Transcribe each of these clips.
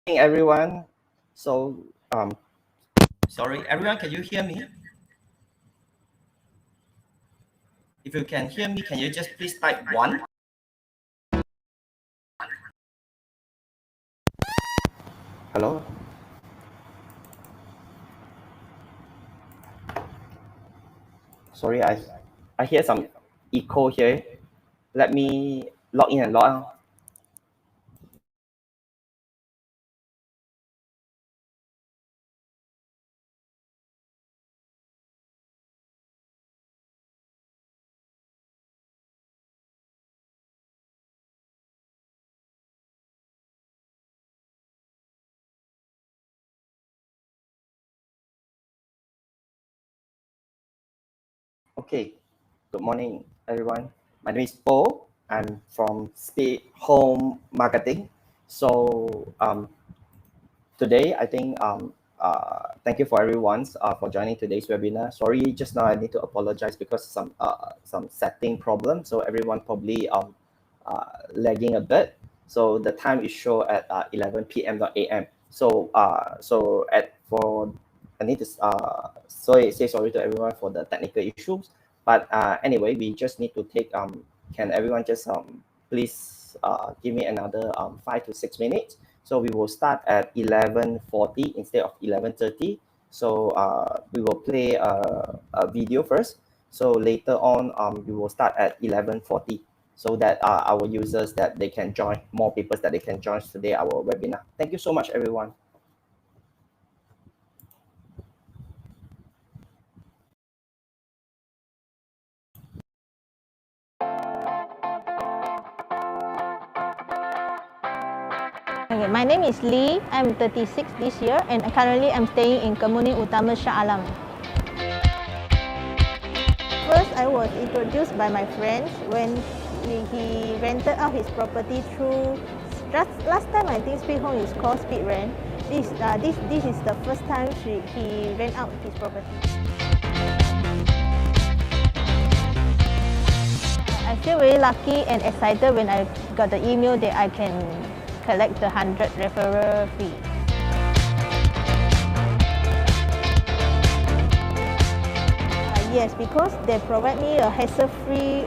Hey everyone. So, sorry, everyone, can you hear me? If you can hear me, can you just please type one? Hello? Sorry, I hear some echo here. Let me log in and log out. Okay, good morning, everyone. My name is Paul. I'm from Speed Home Marketing. So, today, I think, thank you for everyone for joining today's webinar. Sorry, just now I need to apologize because some setting problem. So everyone probably lagging a bit. So the time is show at 11 p.m. So I need to say sorry to everyone for the technical issues. But anyway, we just need to take can everyone just please give me another 5 to 6 minutes. So we will start at 11:40 instead of 11:30. So we will play a video first. So later on, we will start at 11:40 so that our users that they can join, more people that they can join today our webinar. Thank you so much, everyone. Okay, my name is Lee. I'm 36 this year and currently I'm staying in Kemuning Utama Shah Alam. First, I was introduced by my friends when he rented out his property through, last time I think Speed Home is called Speed Rent. This is the first time he rent out his property. I feel very lucky and excited when I got the email that I can collect the 100 referral fee. Yes, because they provide me a hassle-free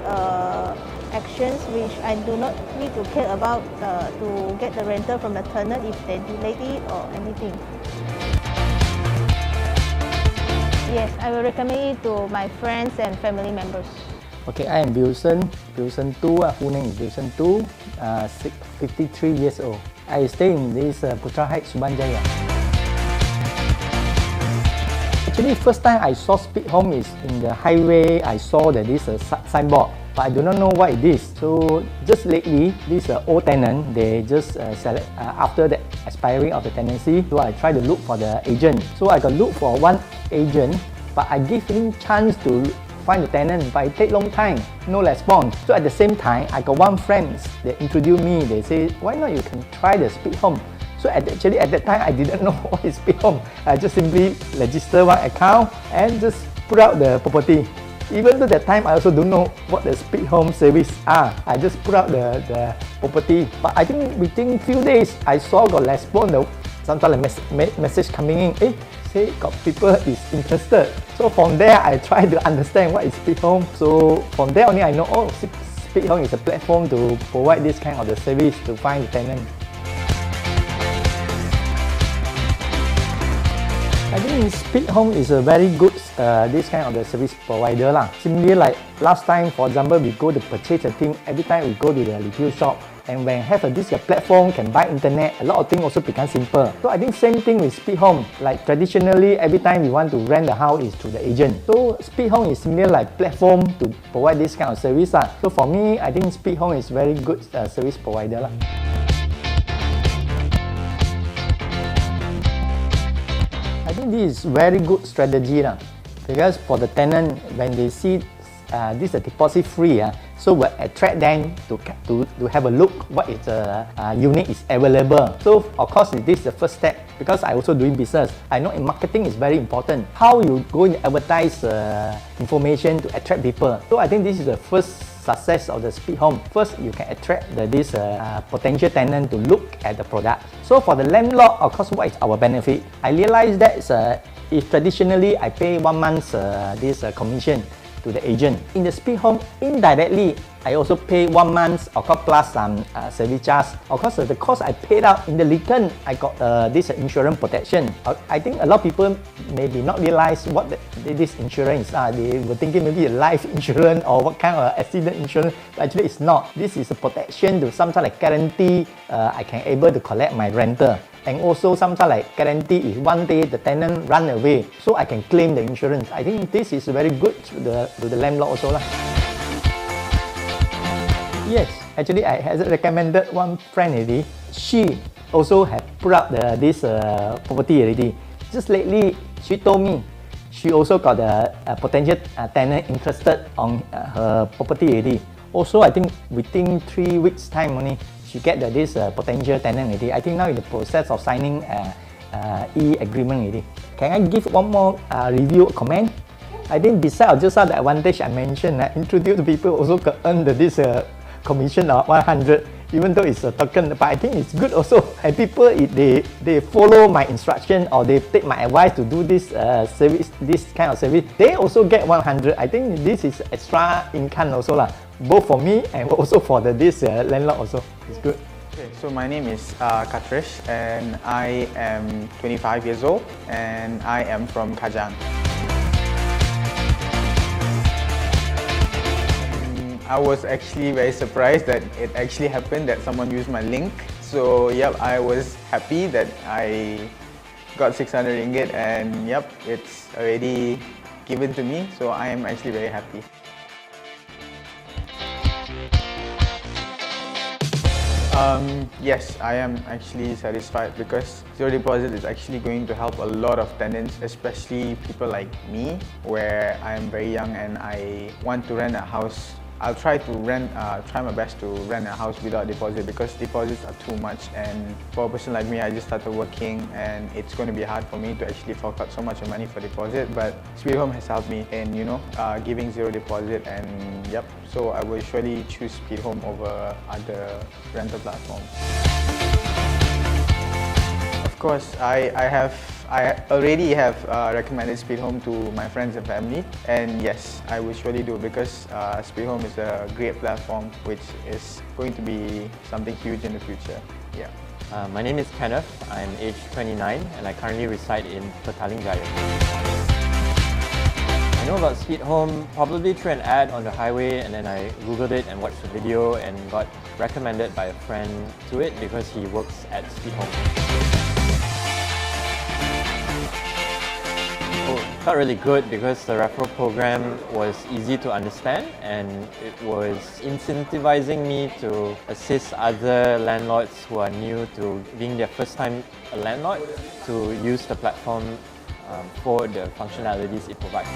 actions which I do not need to care about to get the rental from the tenant if they delay it or anything. Yes, I will recommend it to my friends and family members. Okay, I am Wilson 2, full name is Wilson 2, 53 years old. I stay in this Putra Heights, Subanjaya. Actually, first time I saw Speed Home is in the highway. I saw that this signboard, but I do not know what it is. So just lately, this old tenant, they just select after the expiry of the tenancy. So I try to look for the agent. So I got look for one agent, but I give him chance to find the tenant, but it take long time, no response. So at the same time, I got one friend, they introduced me, they say, why not you can try the Speed Home. So actually at that time, I didn't know what is Speed Home. I just simply register one account and just put out the property. Even though that time, I also don't know what the Speed Home service are. I just put out the property. But I think within few days, I saw got response, sometimes a message coming in, say got people is interested. So from there, I try to understand what is Speed Home. So from there only I know, oh, Speed Home is a platform to provide this kind of the service to find the tenant. I think Speed Home is a very good this kind of the service provider lah. Similarly, like last time, for example, we go to purchase a thing, every time we go to the retail shop, and when have this platform can buy internet, a lot of things also become simple. So I think same thing with Speed Home. Like traditionally, every time we want to rent the house is through the agent. So Speed Home is similar like platform to provide this kind of service lah. So for me, I think Speed Home is very good service provider lah. I think this is very good strategy lah, because for the tenant, when they see this is deposit free, so will attract them to have a look what is unit is available. So of course this is the first step, because I also doing business. I know in marketing is very important. How you go and advertise information to attract people. So I think this is the first success of the speed home. First, you can attract this potential tenant to look at the product. So for the landlord, of course, what is our benefit? I realize that if traditionally I pay 1 month's commission to the agent. In the speed home, indirectly, I also pay 1 month, of course, plus some service charge. Of course, the cost I paid out in the return, I got this insurance protection. I think a lot of people maybe not realize what this insurance are. They were thinking maybe a life insurance or what kind of accident insurance. But actually, it's not. This is a protection to sometimes like guarantee I can able to collect my rental. And also sometimes like guarantee if one day the tenant run away, so I can claim the insurance. I think this is very good to the landlord also lah. Yes, actually I had recommended one friend already. She also have put up this property already. Just lately, she told me she also got a potential tenant interested on her property already. Also, I think within 3 weeks time only, she get this potential tenant already. I think now in the process of signing e-agreement already. Can I give one more review comment? I think besides just the advantage I mentioned, introduce people also can earn this commission of 100, even though it's a token. But I think it's good also. And people, if they follow my instruction or they take my advice to do this service, this kind of service, they also get 100. I think this is extra income also lah, both for me and also for this landlord also. It's good. Okay, so my name is Katrish and I am 25 years old and I am from Kajang. I was actually very surprised that it actually happened, that someone used my link. So yep, I was happy that I got 600 ringgit and yep, it's already given to me. So I am actually very happy. Yes, I am actually satisfied because zero deposit is actually going to help a lot of tenants, especially people like me, where I am very young and I want to rent a house. I'll try my best to rent a house without deposit because deposits are too much, and for a person like me, I just started working and it's going to be hard for me to actually fork out so much money for deposit. But Speed Home has helped me in giving zero deposit, and yep, so I will surely choose Speed Home over other rental platforms. Of course, I already have recommended Speed Home to my friends and family, and yes, I will surely do because Speed Home is a great platform which is going to be something huge in the future. Yeah. My name is Kenneth. I'm age 29 and I currently reside in Petaling Jaya. I know about Speed Home probably through an ad on the highway, and then I googled it and watched the video and got recommended by a friend to it because he works at Speed Home. Felt really good because the referral program was easy to understand and it was incentivizing me to assist other landlords who are new to being their first time a landlord to use the platform for the functionalities it provides.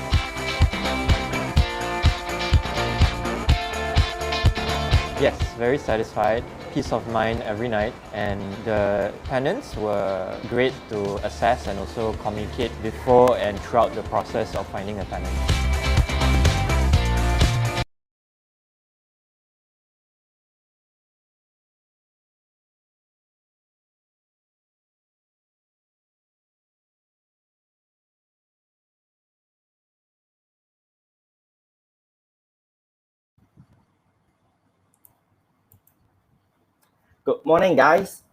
Yes, very satisfied. Peace of mind every night, and the tenants were great to assess and also communicate before and throughout the process of finding a tenant. Good morning, guys.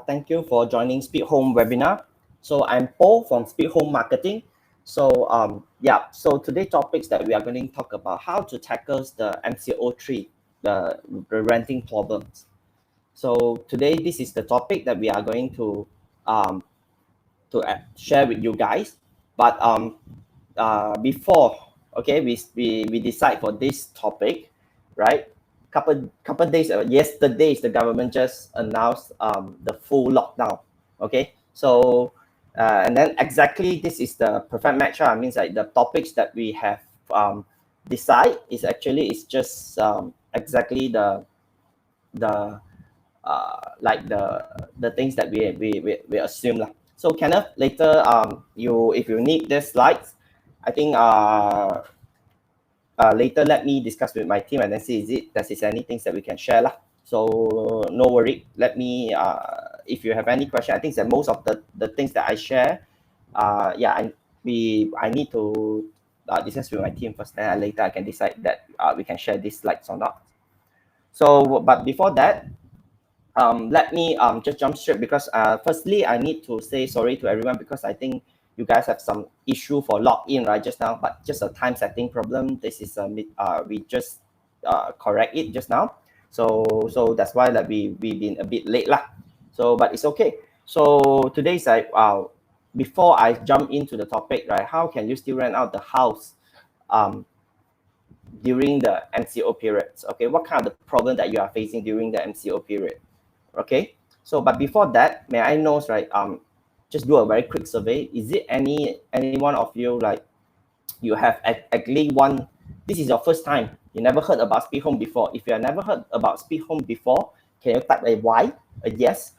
Thank you for joining Speed Home webinar. So I'm Paul from Speed Home Marketing. So so today's topics that we are going to talk about how to tackle the MCO 3, the renting problems. So today this is the topic that we are going to share with you guys. But before we decide for this topic, right? Couple days yesterday, the government just announced the full lockdown. Okay, so and then exactly this is the perfect match. I mean, like the topics that we have decide is just exactly the things that we assume lah. So Kenneth, later if you need the slides, I think later let me discuss with my team and then see is any things that we can share lah. So no worry. Let me if you have any question, I think that most of the things that I share, yeah, I need to discuss with my team first, and later I can decide that we can share these slides or not. So, but before that, let me just jump straight, because firstly I need to say sorry to everyone, because I think you guys have some issue for login right just now, but just a time setting problem. This is we just correct it just now, so that's why that we've been a bit late lah. So but it's okay. So today's like before I jump into the topic, right, how can you still rent out the house during the MCO periods? Okay, what kind of the problem that you are facing during the MCO period? Okay, so but before that, may I know, right, just do a very quick survey. Is it any one of you, like, you have actually one, this is your first time, you never heard about speed home before? If you have never heard about speed home before, can you type a Y, a yes?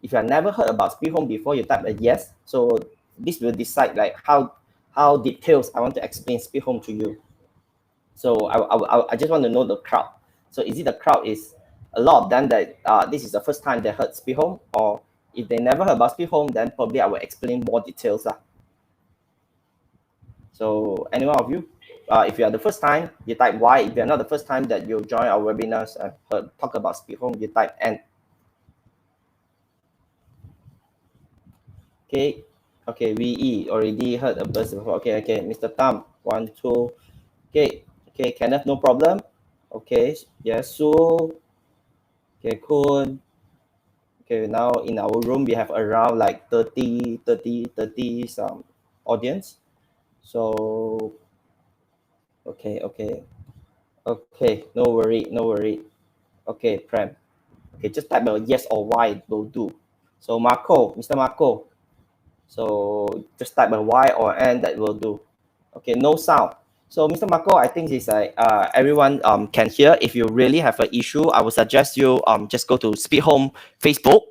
If you have never heard about speed home before, you type a yes. So this will decide like how details I want to explain speed home to you. So I just want to know the crowd. So is it the crowd is a lot of them that this is the first time they heard speed home, or if they never heard about speed home, then probably I will explain more details. So any one of you, if you are the first time, you type Y. If you're not the first time that you join our webinars and talk about speed home, you type N. Okay, okay, VE already heard a burst before. Okay, Mr. Tam, 1, 2. Okay, Kenneth, no problem. Okay, yes, Sue. Okay, Kun. Okay, now in our room we have around like 30 some audience. So okay, no worry. Okay, Prem. Okay, just type a yes or Y will do. So Marco, Mr. Marco. So just type a Y or N, that will do. Okay, no sound. So Mr. Marco, I think it's like everyone can hear. If you really have an issue, I would suggest you just go to Speed Home Facebook.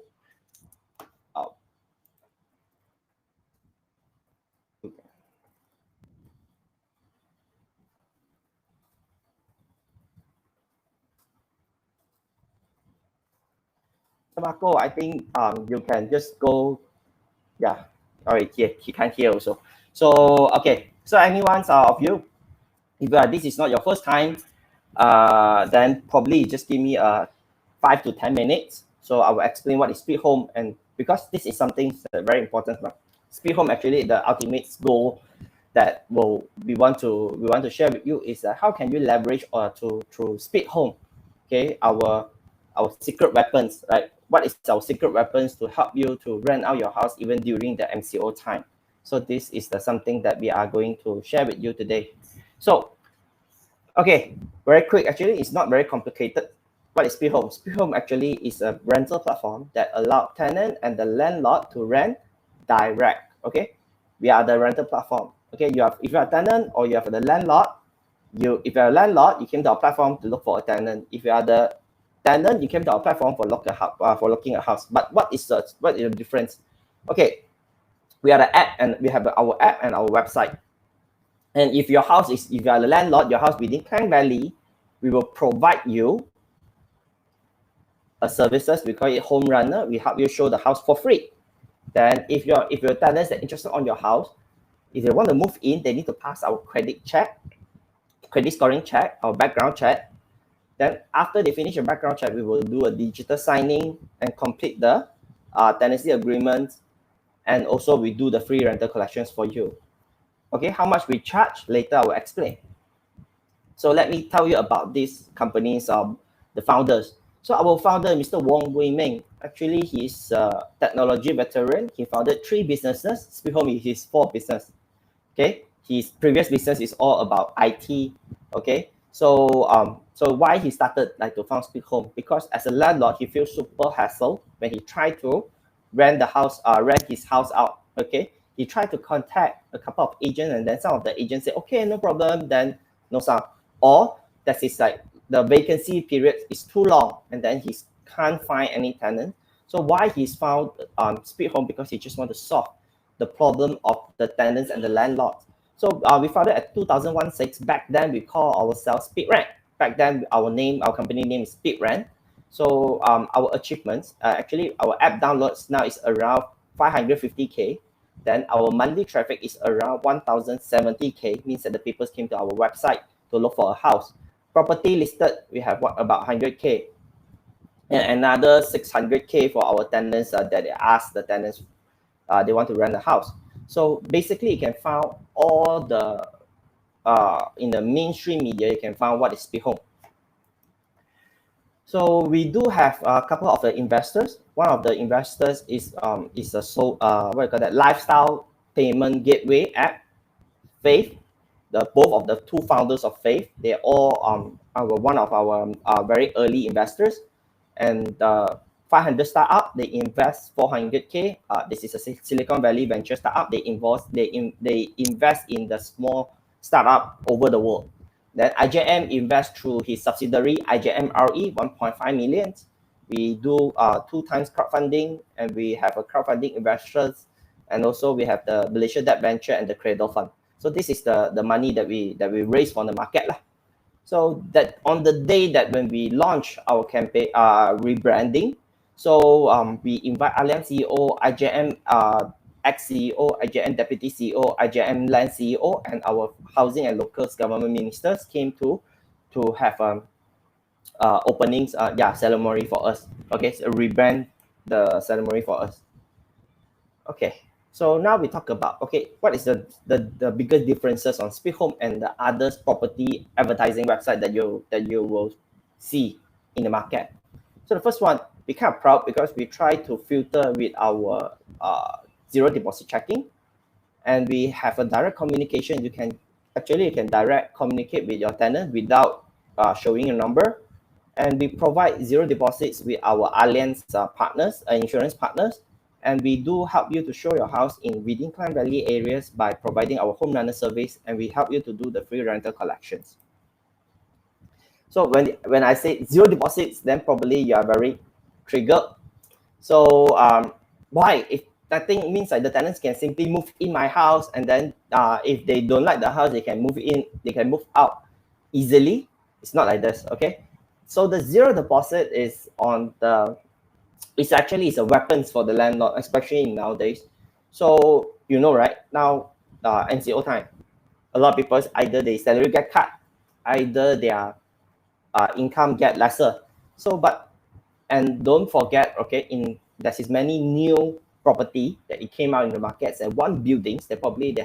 Mr. Marco, I think you can just go. Yeah, all right, he can't hear also. So okay, so anyone of you, if this is not your first time, then probably just give me 5 to 10 minutes. So I will explain what is speed home, and because this is something very important. Speed home, actually the ultimate goal that we want to share with you is how can you leverage through speed home, okay, our secret weapons, right? What is our secret weapons to help you to rent out your house even during the MCO time? So this is something that we are going to share with you today. So okay, very quick. Actually, it's not very complicated. What is Speed Home? Speed Home actually is a rental platform that allows tenant and the landlord to rent direct. Okay, we are the rental platform. Okay, if you are a tenant or you are the landlord, if you are a landlord, you came to our platform to look for a tenant. If you are the tenant, you came to our platform for looking a house. But what is the difference? Okay, we are the app, and we have our app and our website. And if you are the landlord, your house within Klang Valley, we will provide you a services. We call it home runner. We help you show the house for free. Then if your tenants are interested on your house, if they want to move in, they need to pass our credit scoring check, our background check. Then after they finish a background check, we will do a digital signing and complete the tenancy agreement. And also we do the free rental collections for you. Okay, how much we charge, later I will explain. So let me tell you about these companies, the founders. So our founder, Mr. Wong Wei Meng, actually he's a technology veteran. He founded 3 businesses. Speed Home is his 4th business. Okay, his previous business is all about IT. Okay, so why he started to found Speed Home? Because as a landlord, he feels super hassle when he tried to rent his house out. Okay, he tried to contact a couple of agents, and then some of the agents say, okay, no problem, then no sound. Or that is like the vacancy period is too long, and then he can't find any tenant. So why he's found Speed Home? Because he just want to solve the problem of the tenants and the landlords. So we founded at 2016. Back then, we call ourselves Speed Rent. Back then, our company name is Speed Rent. So our achievements, actually, our app downloads now is around 550K. Then our monthly traffic is around 1070K, means that the people came to our website to look for a house. Property listed, we have about 100K. And another 600K for our tenants that they ask the tenants they want to rent a house. So basically, you can find all the in the mainstream media, you can find what is Speed Home. So we do have a couple of the investors. One of the investors is a what you call that, lifestyle payment gateway app, Faith. Both of the two founders of Faith, they all are one of our very early investors. And 500 startup, they invest 400K. This is a Silicon Valley venture startup. They invest in the small startup over the world. Then IJM invests through his subsidiary IJM RE 1.5 million. We do 2 times crowdfunding, and we have a crowdfunding investors, and also we have the Malaysia Debt Venture and the Cradle Fund. So this is the money that we raise from the market lah. So that on the day that when we launch our campaign rebranding, so we invite Allianz CEO, IJM ex-CEO, IJM Deputy CEO, IJM Land CEO, and our housing and local government ministers came to have openings ceremony for us. Okay, so rebrand the ceremony for us. Okay, so now we talk about, okay, what is the biggest differences on Speed Home and the other property advertising website that you will see in the market. So the first one, we kind of proud because we try to filter with our zero deposit checking, and we have a direct communication. You can direct communicate with your tenant without showing a number, and we provide zero deposits with our Allianz partners, insurance partners. And we do help you to show your house within Klang Valley areas by providing our home runner service, and we help you to do the free rental collections. So when I say zero deposits, then probably you are very triggered. So why? If that thing means that the tenants can simply move in my house, and then if they don't like the house, they can move in, they can move out easily. It's not like this, okay? So the zero deposit is on the, it's a weapons for the landlord, especially nowadays. So you know, right now, MCO time, a lot of people, either their salary get cut, either their income get lesser. So and don't forget, okay, there's many new property that it came out in the markets, and one buildings they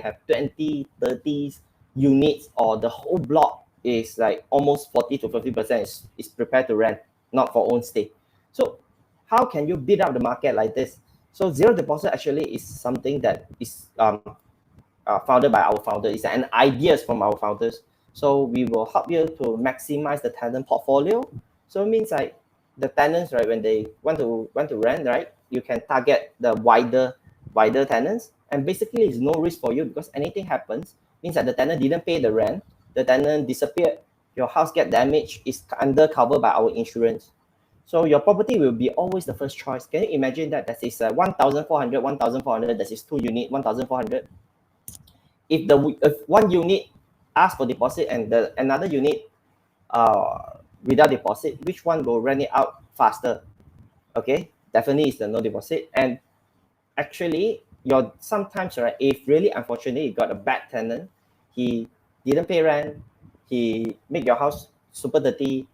have 20, 30 units, or the whole block is like almost 40 to 50% is prepared to rent, not for own stay. So how can you beat up the market like this? So zero deposit actually is something that is founded by our founders. It's an ideas from our founders. So we will help you to maximize the tenant portfolio. So it means like the tenants, right, when they want to rent, right, you can target the wider tenants, and basically it's no risk for you, because anything happens means that the tenant didn't pay the rent, the tenant disappeared, your house get damaged, is under covered by our insurance. So your property will be always the first choice. Can you imagine that? That is 1,400, that is 2 unit, 1,400. If one unit asks for deposit and the another unit without deposit, which one will rent it out faster? Okay, definitely it's the no deposit. And actually, sometimes, right, if really unfortunately you got a bad tenant, he didn't pay rent, he make your house super dirty,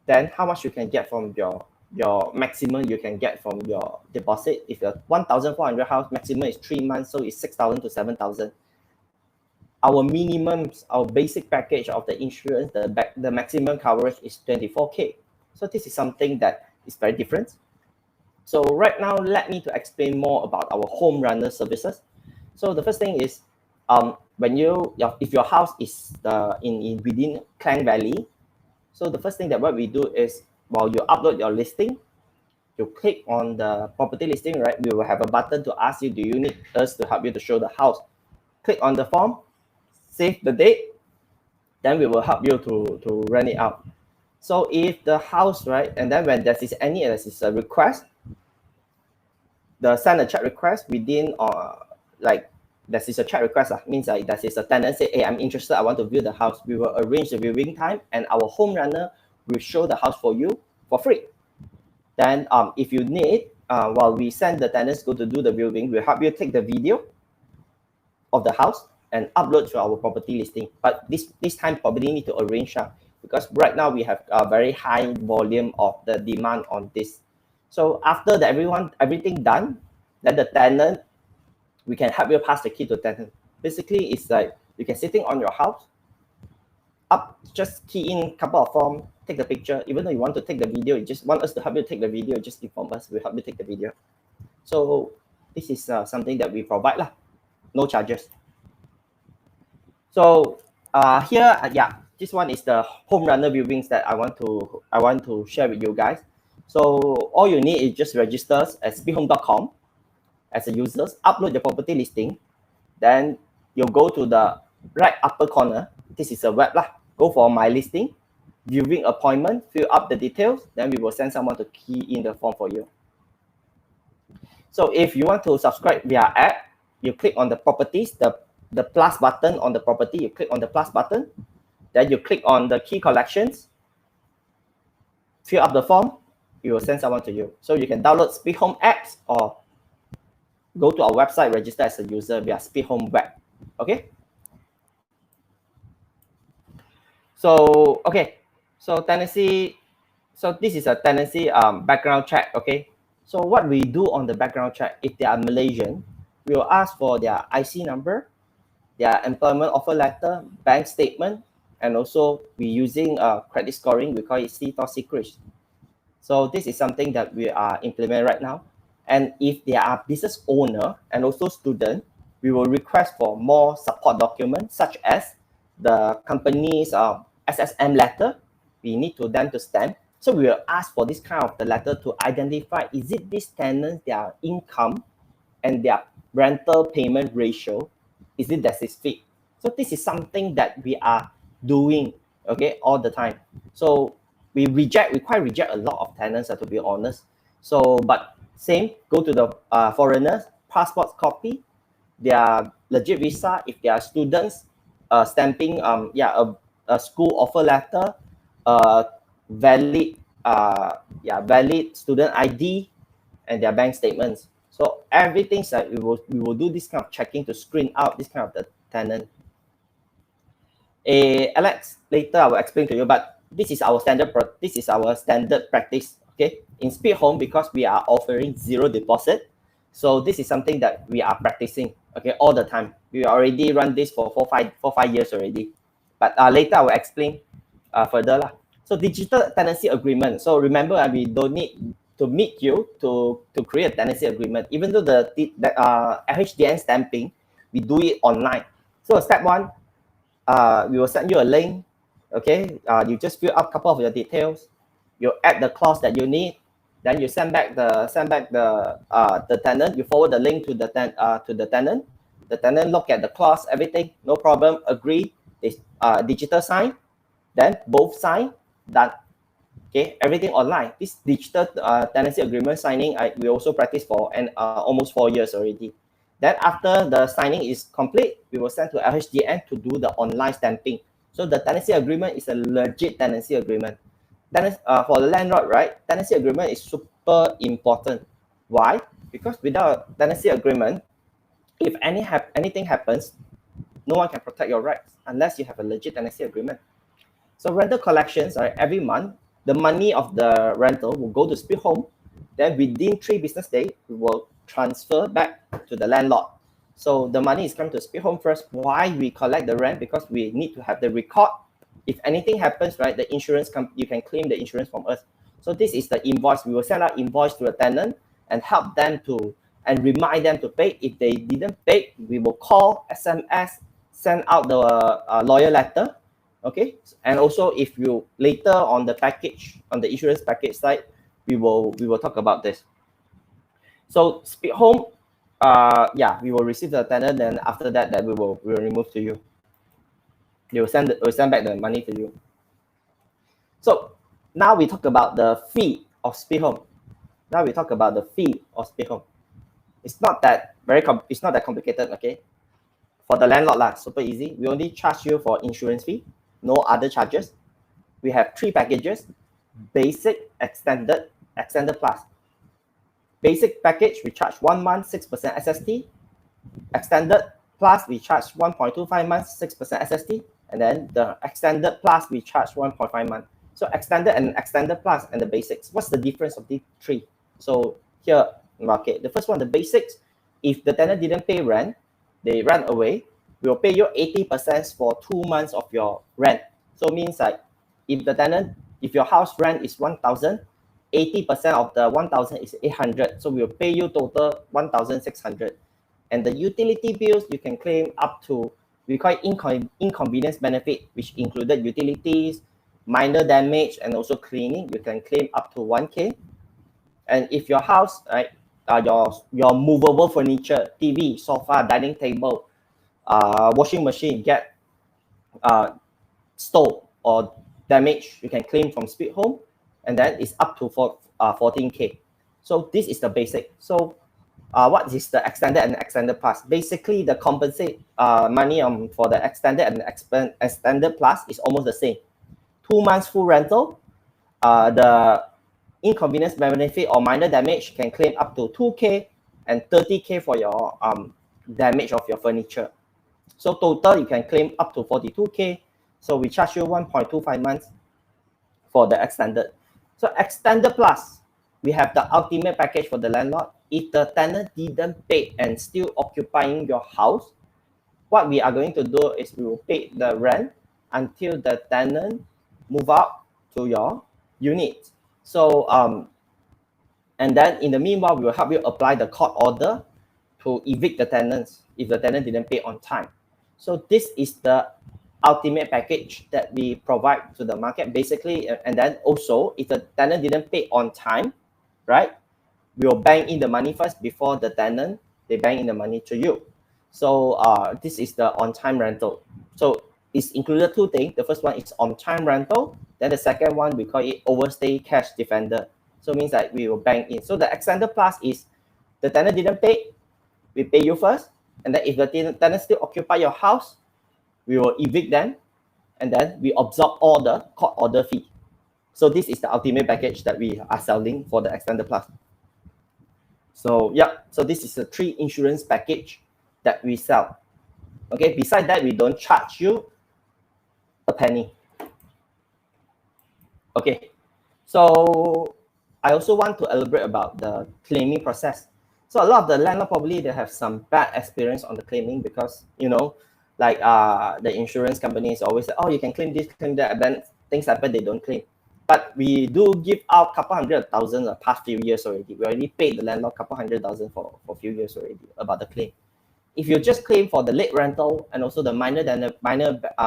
then how much you can get from your maximum you can get from your deposit? If your 1,400 house maximum is 3 months, so it's 6,000 to 7,000. Our minimums, our basic package of the insurance, the maximum coverage is 24K. So this is something that is very different. So right now, let me to explain more about our home runner services. So the first thing is, if your house is within Klang Valley, so the first thing that what we do is, while you upload your listing, you click on the property listing, right? We will have a button to ask you, do you need us to help you to show the house? Click on the form, save the date, then we will help you to rent it out. So if the house, right, and then when there is a request, send a chat request within that is a chat request, means that is a tenant say, hey, I'm interested, I want to view the house. We will arrange the viewing time and our home runner will show the house for you for free. Then if you need, while we send the tenants go to do the viewing, we'll help you take the video of the house and upload to our property listing. But this time probably need to arrange because right now we have a very high volume of the demand on this. So after that everything done, then the tenant, we can help you pass the key to tenant. Basically, it's like you can sitting on your house, just key in a couple of forms, take the picture. Even though you want to take the video, you just want us to help you take the video, just inform us, we'll help you take the video. So this is something that we provide lah, no charges. So here, this one is the home runner viewings that I want to share with you guys. So all you need is just register at speedhome.com as a user, upload your property listing, then you go to the right upper corner. This is a web lah. Go for my listing, viewing appointment, fill up the details, then we will send someone to key in the form for you. So if you want to subscribe via app, you click on the properties, the plus button on the property, you click on the plus button, then you click on the key collections, fill up the form, we will send someone to you. So you can download Speed Home apps or go to our website, register as a user via Speed Home web. Okay. So so tenancy. So this is a tenancy background check. Okay. So what we do on the background check, if they are Malaysian, we will ask for their IC number, their employment offer letter, bank statement, and also we using credit scoring. We call it C-TOR secret. So this is something that we are implementing right now. And if they are business owner and also student, we will request for more support documents such as the company's SSM letter. We need to them to stamp. So we will ask for this kind of the letter to identify, is it this tenant, their income and their rental payment ratio, is it that is fit? So this is something that we are doing, okay, all the time. So we quite reject a lot of tenants, to be honest. So, but same, go to the foreigners, passport copy, their legit visa, if they are students, stamping, a school offer letter, valid student ID, and their bank statements. So everything that we will do this kind of checking to screen out this kind of the tenant. Alex, later I will explain to you, but this is our standard practice. Okay, in Speed Home, because we are offering zero deposit, so this is something that we are practicing, okay, all the time. We already run this for 5 years already, but later I will explain further lah. So digital tenancy agreement. So remember, we don't need to meet you to create a tenancy agreement. Even though the HDN stamping, we do it online. So step one, we will send you a link. Okay, you just fill up a couple of your details. You add the clause that you need. Then you send back the tenant. You forward the link to the tenant. The tenant look at the clause, everything, no problem. Agree. Digital sign. Then both sign. Done. Okay, everything online. This digital tenancy agreement signing, we also practice for almost 4 years already. Then after the signing is complete, we will send to LHDN to do the online stamping. So the tenancy agreement is a legit tenancy agreement. Then for the landlord, right, tenancy agreement is super important. Why? Because without a tenancy agreement, if anything happens, no one can protect your rights unless you have a legit tenancy agreement. So rental collections, right, every month, the money of the rental will go to Speed Home. Then within 3 business days, we will transfer back to the landlord. So the money is coming to Speed Home first. Why we collect the rent? Because we need to have the record. If anything happens, right, the insurance you can claim the insurance from us. So this is the invoice. We will send out invoice to the tenant and help them and remind them to pay. If they didn't pay, we will call, SMS, send out the lawyer letter. Okay, and also if you later on the package, on the insurance package side, we will talk about this. So Speed Home, we will receive the tenant, then after that we will remove to you. They will send back the money to you. So now we talk about the fee of Speed Home. Now we talk about the fee of Speed Home. It's not that complicated. Okay, For the landlord lah, super easy. We only charge you for insurance fee, no other charges. We have 3 packages: basic, extended, extended plus. Basic package, we charge 1 month 6% SST. Extended plus, we charge 1.25 months 6% SST. And then the extended plus, we charge 1.5 months. So extended and extended plus and the basics. What's the difference of these 3? So here, okay, the first one, the basics. If the tenant didn't pay rent, they run away, we will pay you 80% for 2 months of your rent. So it means like if your house rent is 1,000, 80% of the 1,000 is 800. So we will pay you total 1,600. And the utility bills you can claim up to, we call it inconvenience benefit, which included utilities, minor damage, and also cleaning. You can claim up to 1K. And if your house, right, your movable furniture, TV, sofa, dining table, washing machine get stole or damaged, you can claim from Speed Home, and then it's up to 14K. So this is the basic. So what is the extended and extended plus? Basically, the compensate money for the extended and extended plus is almost the same. 2 months full rental. The inconvenience benefit or minor damage can claim up to 2K and 30K for your damage of your furniture. So total, you can claim up to 42K. So we charge you 1.25 months for the extended. So extended plus, we have the ultimate package for the landlord. If the tenant didn't pay and still occupying your house, what we are going to do is we will pay the rent until the tenant move out to your unit. So and then in the meanwhile, we will help you apply the court order to evict the tenants if the tenant didn't pay on time. So this is the ultimate package that we provide to the market, basically. And then also, if the tenant didn't pay on time, right, we will bank in the money first before the tenant, they bank in the money to you. So this is the on-time rental. So it's included 2 things. The first one is on-time rental. Then the second one, we call it overstay cash defender. So it means that we will bank in. So the extended plus is the tenant didn't pay, we pay you first. And then if the tenant still occupy your house, we will evict them. And then we absorb all the court order fee. So this is the ultimate package that we are selling for the extended plus. So yeah, so this is the 3 insurance package that we sell. Okay, beside that, we don't charge you a penny. Okay, so I also want to elaborate about the claiming process. So a lot of the landlord probably they have some bad experience on the claiming because, you know, like the insurance companies always say, oh, you can claim this, claim that, and then things happen, they don't claim. But we do give out a couple $100,000 the past few years already. We already paid the landlord a couple $100,000 for a few years already about the claim. If you just claim for the late rental and also the minor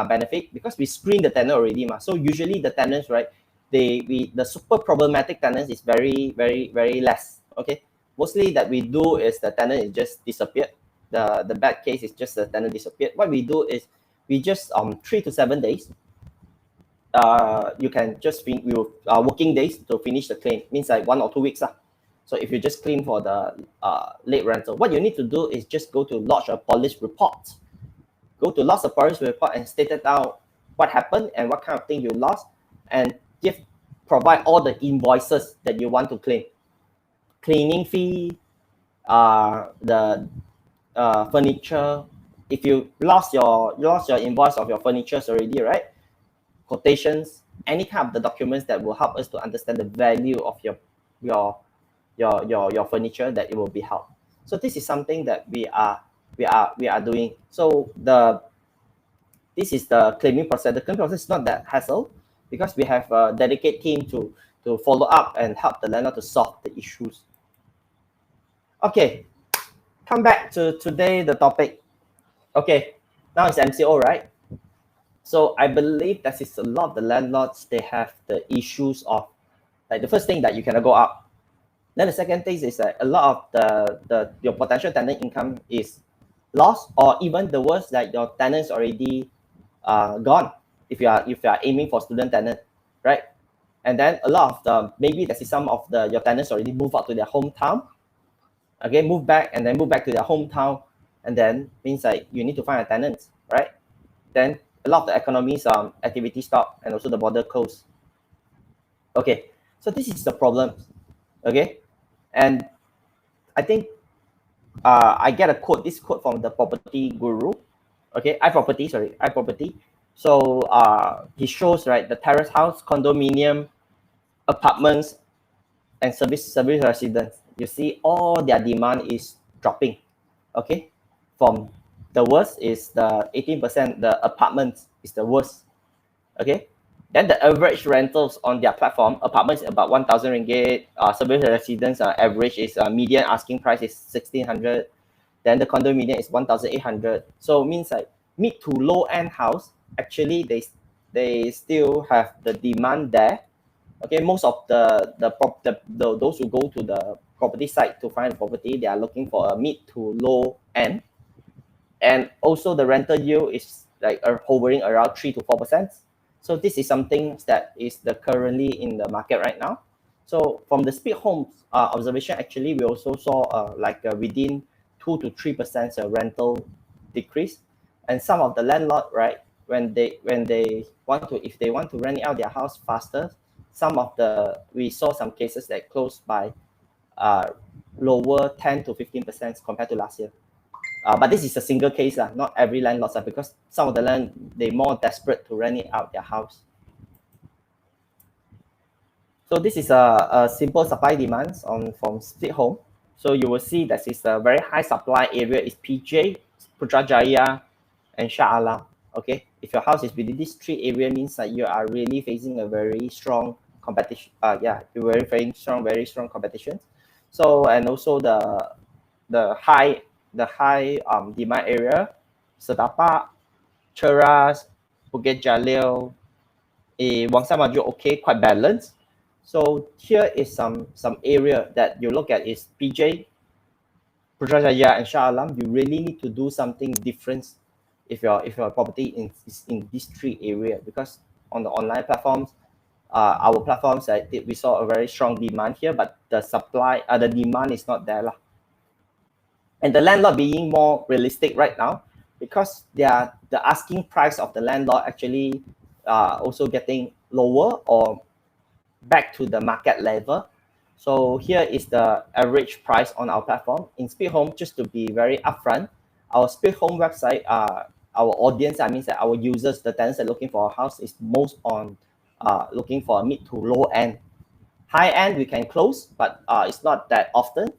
benefit, because we screen the tenant already, so usually the tenants, right, the super problematic tenants is very less. Okay, mostly that we do is the tenant is just disappeared. The bad case is just the tenant disappeared. What we do is we just 3 to 7 days. You can just working days to finish the claim. Means like 1 or 2 weeks. So if you just claim for the late rental, what you need to do is just go to lodge a police report. Go to lodge a police report and state it out what happened and what kind of thing you lost, and provide all the invoices that you want to claim. Cleaning fee, the furniture. If you lost your invoice of your furniture already, right? Quotations, any kind of the documents that will help us to understand the value of your furniture, that it will be helped. So this is something that we are doing. So this is the claiming process. The claiming process is not that hassle because we have a dedicated team to follow up and help the landlord to solve the issues. Okay, come back to today, the topic. Okay, now it's MCO, right? So I believe that is a lot of the landlords, they have the issues of, like, the first thing that you cannot go up. Then the second thing is that a lot of your potential tenant income is lost, or even the worst, that your tenants already gone if you are aiming for student tenant, right? And then a lot of maybe that is some of your tenants already move out to their hometown, again move back to their hometown, and then means like you need to find a tenant, right? Then a lot of the economies activity stop, and also the border closed. Okay, so this is the problem. Okay, and I think I get a quote, this quote from the property guru. Okay, iProperty. So he shows, right, the terrace house, condominium, apartments, and service residence. You see all their demand is dropping. Okay, from the worst is the 18%, the apartments is the worst. Okay, then the average rentals on their platform, apartments about 1,000 ringgit, service residence average is median asking price is 1,600, then the condominium is 1,800. So it means like mid to low end house, actually they still have the demand there. Okay, most of the those who go to the property site to find a property, they are looking for a mid to low end, and also the rental yield is like hovering around 3 to 4%. So this is something that is currently in the market right now. So from the speed homes observation, actually we also saw within 2 to 3% rental decrease, and some of the landlord, right, when they want to, if they want to rent out their house faster, we saw some cases that closed by lower 10 to 15% compared to last year. But this is a single case, not every landlord, because some of the land, they're more desperate to rent it out their house. So this is a simple supply demands from split home. So you will see that is a very high supply area is PJ, Putrajaya, and Shah Alam. Okay, if your house is within these three areas, means that you are really facing a very strong competition. Very strong competition. So, and also the high demand area, Setapak, Cheras, Bukit Jalil, Wang Sha Maju, okay, quite balanced. So here is some area that you look at is PJ, Putrajaya, and Shah Alam. You really need to do something different if your property is in these three areas, because on the online platforms, our platforms, we saw a very strong demand here, but the supply, the demand is not there lah. And the landlord being more realistic right now, because the asking price of the landlord actually also getting lower or back to the market level. So here is the average price on our platform. In Speed Home, just to be very upfront, our Speed Home website, our audience, that means that our users, the tenants that are looking for a house, is most on looking for a mid to low end. High end we can close, but it's not that often.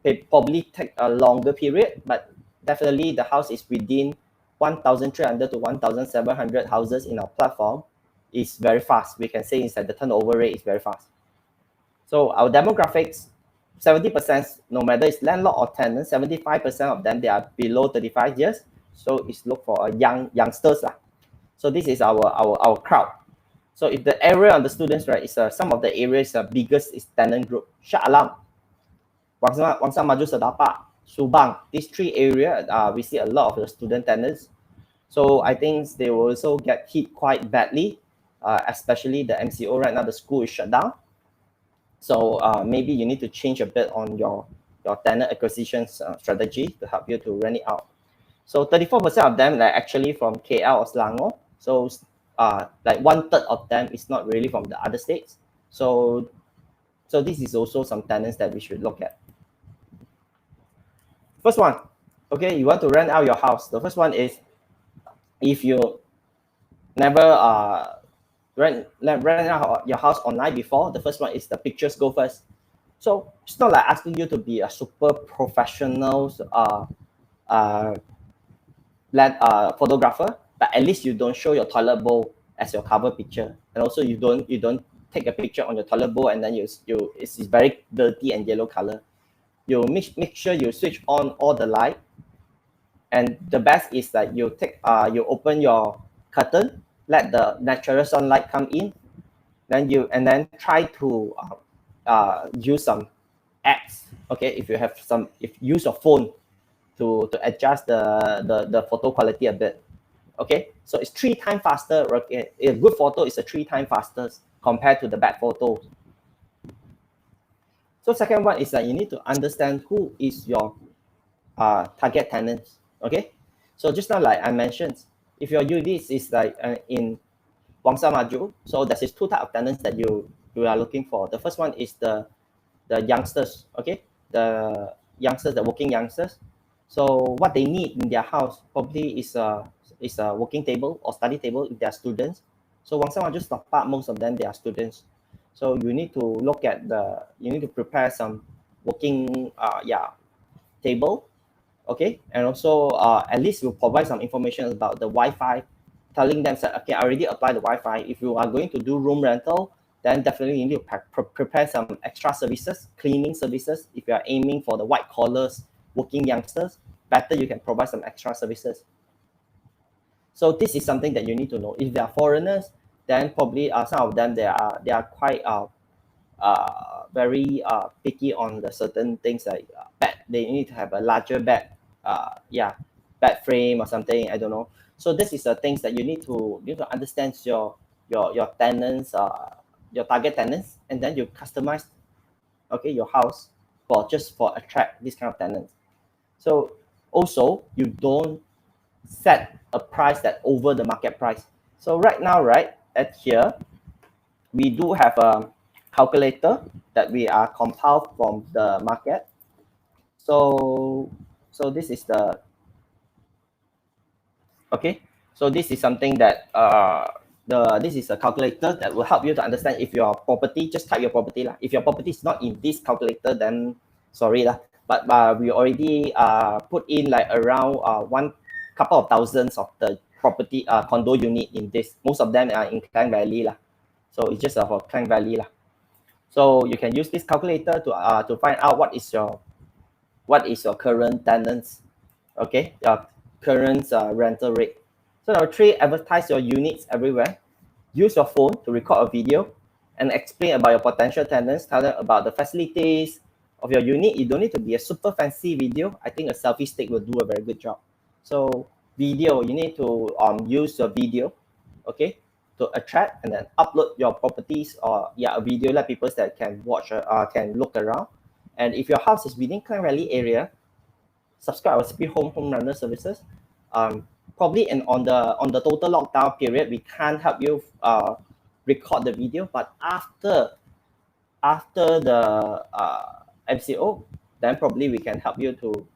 It probably take a longer period, but definitely the house is within 1,300 to 1,700 houses in our platform is very fast. We can say is that the turnover rate is very fast. So our demographics, 70%, no matter it's landlord or tenant, 75% of them, they are below 35 years. So it's look for a youngsters lah. So this is our crowd. So if the area of the students, right, is some of the areas biggest is tenant group. Shah Alam, Wang Sha Maju, Setapak, Subang. These three areas, we see a lot of the student tenants. So I think they will also get hit quite badly, especially the MCO right now. The school is shut down. So maybe you need to change a bit on your tenant acquisition strategy to help you to rent it out. So 34% of them are actually from KL or Selangor. So like 1/3 of them is not really from the other states. So this is also some tenants that we should look at. First one, okay, you want to rent out your house. The first one is, if you never rent out your house online before, the first one is the pictures go first. So it's not like asking you to be a super professional photographer, but at least you don't show your toilet bowl as your cover picture, and also you don't take a picture on your toilet bowl and then it's very dirty and yellow color. You make sure you switch on all the light, and the best is that you open your curtain, let the natural sunlight come in, then try to use some apps. Okay, if use your phone to adjust the photo quality a bit. Okay, so it's 3 times faster. Okay? A good photo is 3 times faster compared to the bad photos. So second one is that you need to understand who is your target tenants. Okay, so just now like I mentioned, if your unit is like in Wangsa Maju, so there is two types of tenants that you are looking for. The first one is the youngsters, okay, the youngsters, the working youngsters. So what they need in their house probably is a working table or study table if they are students. So Wangsa Maju stock part, most of them they are students. So you need to look at you need to prepare some working table, okay, and also at least you provide some information about the Wi-Fi, telling them that okay, I already applied the Wi-Fi. If you are going to do room rental, then definitely you need to prepare some extra services, cleaning services. If you are aiming for the white collars, working youngsters, better you can provide some extra services. So this is something that you need to know. If they are foreigners, then probably some of them they are quite very picky on the certain things like bed. They need to have a larger bed, bed frame or something. I don't know. So this is the things that you need to understand your tenants, your target tenants, and then you customize, okay, your house for attract this kind of tenants. So also you don't set a price that over the market price. So right now, right at here, we do have a calculator that we are compiled from the market. So this is the okay. So this is something that this is a calculator that will help you to understand if your property, just type your property lah. If your property is not in this calculator, then sorry lah. But we already put in like around one couple of thousands of the property condo unit in this. Most of them are in Klang Valley lah. So it's just for Klang Valley lah. So you can use this calculator to find out what is your current tenants, okay, your current rental rate. So number 3, advertise your units everywhere. Use your phone to record a video and explain about your potential tenants. Tell them about the facilities of your unit. You don't need to be a super fancy video. I think a selfie stick will do a very good job. So video, you need to use your video, okay, to attract and then upload your properties or a video like people that can watch can look around. And if your house is within Klang Valley area, subscribe our CP home runner services. Probably on the total lockdown period, we can't help you record the video, but after the MCO, then probably we can help you to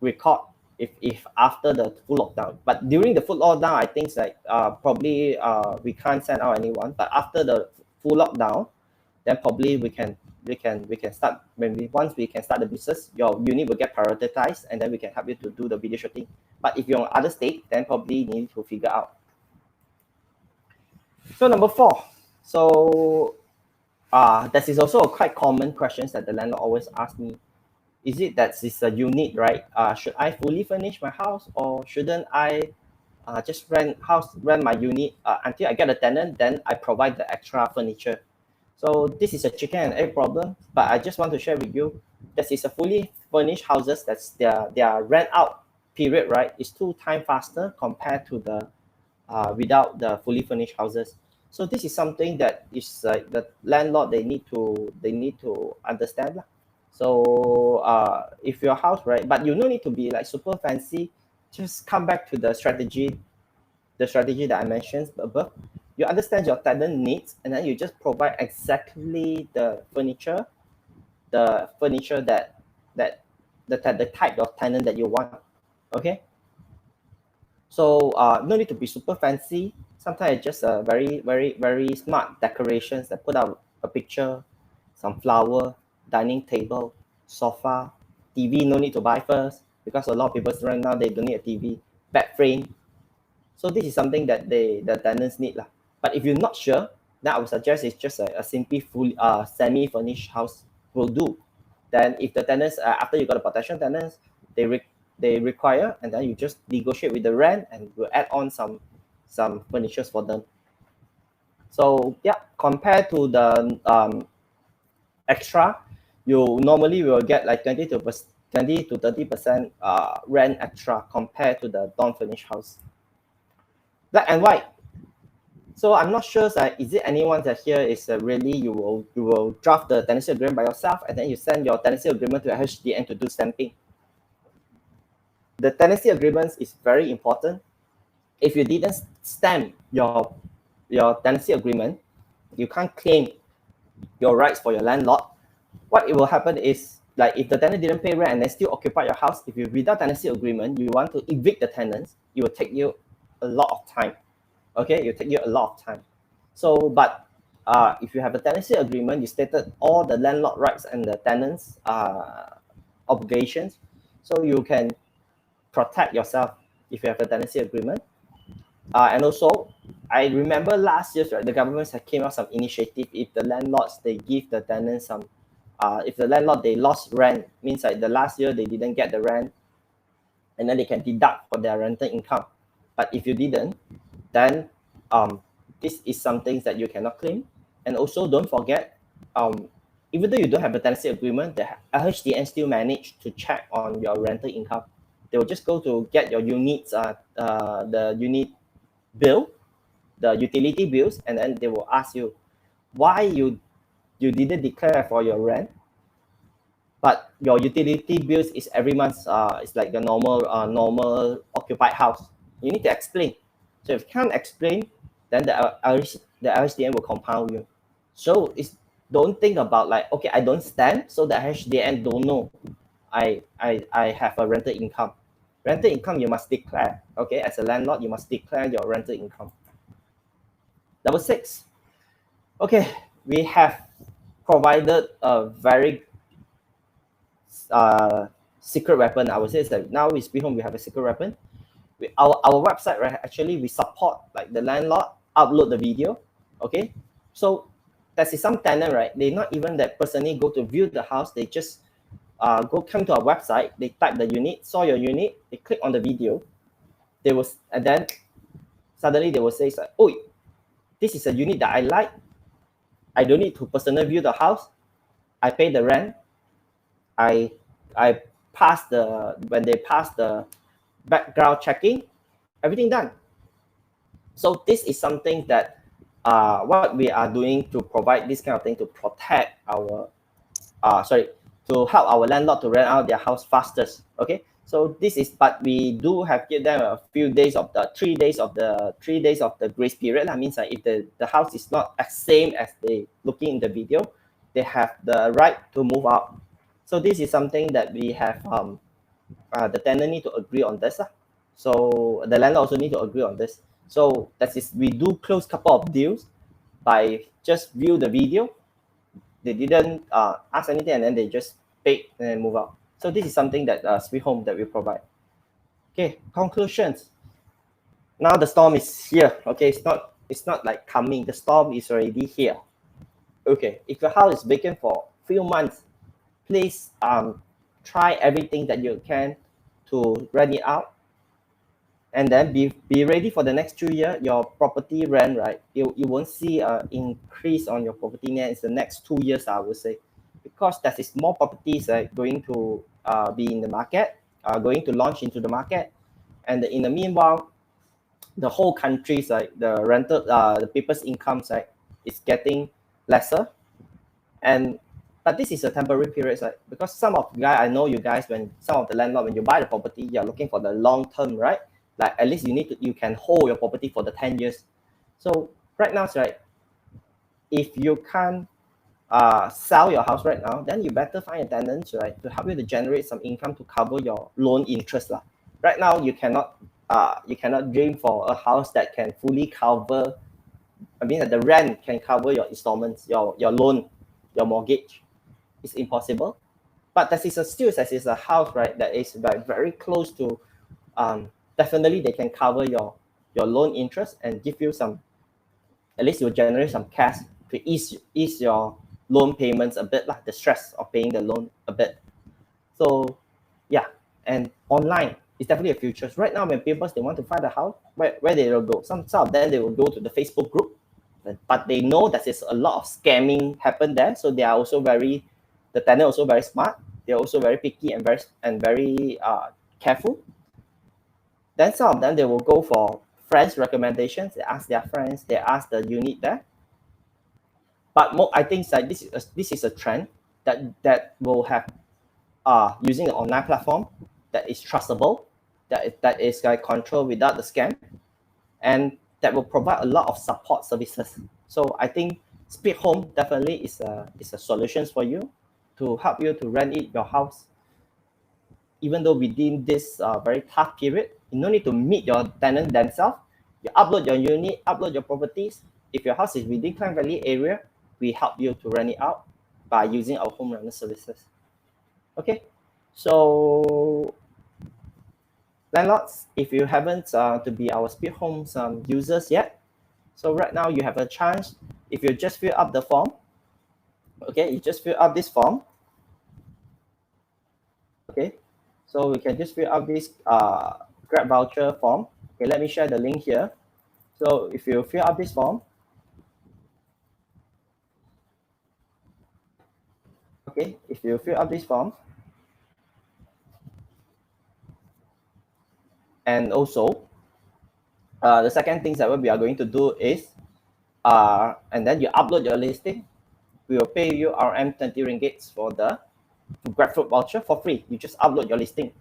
record if after the full lockdown. But during the full lockdown, I think like probably we can't send out anyone. But after the full lockdown, then probably we can start. Once we can start the business, your unit will get prioritized, and then we can help you to do the video shooting. But if you're on other state, then probably you need to figure out. So number 4. So this is also a quite common questions that the landlord always asks me. Is it that it's a unit, right? Should I fully furnish my house, or shouldn't I just rent my unit until I get a tenant, then I provide the extra furniture? So this is a chicken and egg problem, but I just want to share with you, this is a fully furnished houses, that's their rent out period, right, is 2 times faster compared to the without the fully furnished houses. So this is something that is like the landlord, they need to understand lah. So if your house, right, but you don't need to be like super fancy, just come back to the strategy that I mentioned above. You understand your tenant needs, and then you just provide exactly the furniture that the type of tenant that you want. Okay. So no need to be super fancy. Sometimes just very, very, very smart decorations that put out a picture, some flower, dining table, sofa, TV. No need to buy first, because a lot of people right now they don't need a TV, bed frame. So this is something that the tenants need lah. But if you're not sure, then I would suggest it's just a simply full semi-furnished house will do. Then if the tenants after you got a potential tenants, they require, and then you just negotiate with the rent and we'll add on some furnitures for them. So yeah, compared to the extra, you normally will get like 20 to 30% rent extra compared to the non-furnished house. Black and white. So I'm not sure is it anyone that here is really you will draft the tenancy agreement by yourself, and then you send your tenancy agreement to HDN to do stamping. the tenancy agreements is very important. If you didn't stamp your tenancy agreement, you can't claim your rights for your landlord. What it will happen is, like, if the tenant didn't pay rent and they still occupy your house, if you without tenancy agreement, you want to evict the tenants, it will take you a lot of time. Okay, it will take you a lot of time. So, but if you have a tenancy agreement, you stated all the landlord rights and the tenants obligations, so you can protect yourself if you have a tenancy agreement. And also, I remember last year, right, the government had came out some initiative. If the landlords, they give the tenants some, if the landlord, they lost rent, means like the last year they didn't get the rent, and then they can deduct for their rental income. But if you didn't, then this is some things that you cannot claim. And also, don't forget, even though you don't have a tenancy agreement, the HDN still manage to check on your rental income. They will just go to get your units, the unit bill, the utility bills, and then they will ask you why you didn't declare for your rent, but your utility bills is every month. It's like the normal occupied house. You need to explain. So if you can't explain, then the HDN will compound you. So it's, don't think about like, okay, I don't stand, so the HDN don't know I have a rental income. Rental income you must declare. Okay, as a landlord, you must declare your rental income. Number 6. Okay, we have provided a very secret weapon. I would say is that now with Speed Home, we have a secret weapon. Our website, right, actually we support like the landlord upload the video. Okay, so that is some tenant, right, they not even that personally go to view the house, they just come to our website, they type the unit, saw your unit, they click on the video, they will, and then suddenly they will say, oh, this is a unit that I like, I don't need to personally view the house, I pay the rent, I pass the, when they pass the background checking, everything done. So this is something that what we are doing to provide this kind of thing to protect our to help our landlord to rent out their house fastest. Okay, so this is, but we do have give them a few days of the 3 days of the grace period. That means that if the house is not as same as they looking in the video, they have the right to move out. So this is something that we have the tenant need to agree on this. So the landlord also need to agree on this. So that is, we do close couple of deals by just view the video. They didn't ask anything, and then they just pay and then move out. So this is something that Sweet Home that we provide. Okay, conclusions. Now the storm is here. Okay, it's not like coming. The storm is already here. Okay, if your house is vacant for few months, please try everything that you can to rent it out, and then be ready for the next 2 years. Your property rent, right, you won't see an increase on your property rent in the next 2 years, I would say, because there is more properties going to be in the market, going to launch into the market, and in the meanwhile, the whole country's the rental, the people's incomes is getting lesser, and but this is a temporary period, because some of you guys, I know you guys, when some of the landlord, when you buy the property, you're looking for the long term, right? Like at least you can hold your property for the 10 years. So right now, right, if you can't sell your house right now, then you better find a tenant, right, to help you to generate some income to cover your loan interest. Right now, you cannot dream for a house that can fully cover, I mean that the rent can cover your installments, your loan, your mortgage. It's impossible. But that is a house, right, that is like very close to definitely they can cover your loan interest and give you some, at least you'll generate some cash to ease your loan payments a bit, like the stress of paying the loan a bit. So yeah, and online is definitely a future. Right now, when people they want to find a house, where they will go? Some of them they will go to the Facebook group, but they know that there's a lot of scamming happen there. So they are also the tenant also very smart. They're also very picky and very careful. Then some of them they will go for friends' recommendations. They ask their friends. They ask the unit there. But I think that this is a trend that will have using an online platform that is trustable, that is like controlled without the scam, and that will provide a lot of support services. So I think Speed Home definitely is a solution for you to help you to rent your house. Even though within this very tough period, you no need to meet your tenant themselves. You upload your unit, upload your properties. If your house is within Klang Valley area, we help you to rent it out by using our home rental services. Okay, so landlords, if you haven't to be our Speed Homes users yet, so right now you have a chance. If you just fill up the form, okay, you just fill up this form. Okay, so we can just fill up this Grab voucher form. Okay, let me share the link here. So if you fill up this form, okay, if you fill up this form, and also the second thing that we are going to do is, and then you upload your listing. We will pay you RM20 ringgits for the GrabFood voucher for free. You just upload your listing,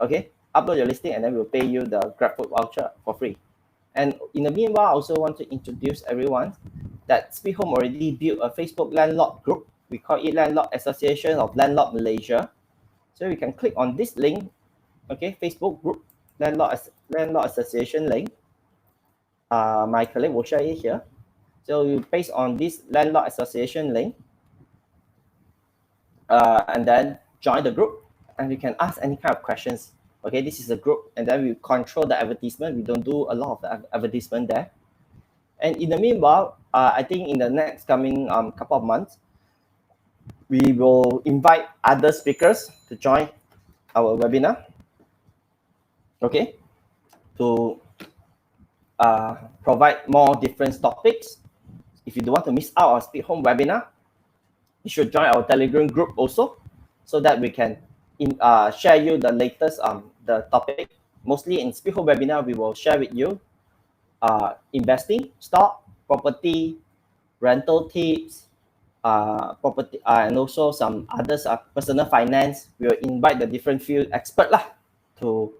okay? Upload your listing, and then we'll pay you the GrabFood voucher for free. And in the meanwhile, I also want to introduce everyone that Speed Home already built a Facebook landlord group. We call it Landlord Association of Landlord Malaysia. So you can click on this link, okay? Facebook group Landlord Association link. My colleague will share it here. So you based on this Landlord Association link, and then join the group, and you can ask any kind of questions. Okay, this is a group, and then we control the advertisement. We don't do a lot of the advertisement there. And in the meanwhile, I think in the next coming couple of months, we will invite other speakers to join our webinar. Okay, to provide more different topics. If you don't want to miss out our Speed Home webinar, you should join our Telegram group also, so that we can share you the latest the topic. Mostly in Speed Home webinar, we will share with you investing, stock, property, rental tips, property, and also some others personal finance. We will invite the different field expert lah to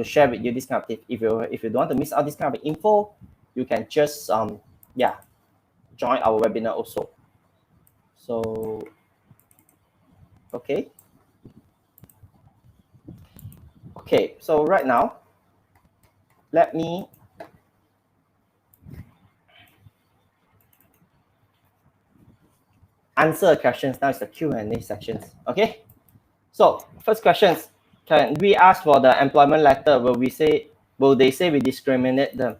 share with you this kind of tip. If you don't want to miss out this kind of info, you can just join our webinar also. So okay, so right now let me answer questions. Now it's the Q&A sections. Okay, so first questions, can we ask for the employment letter? Will they say we discriminate them?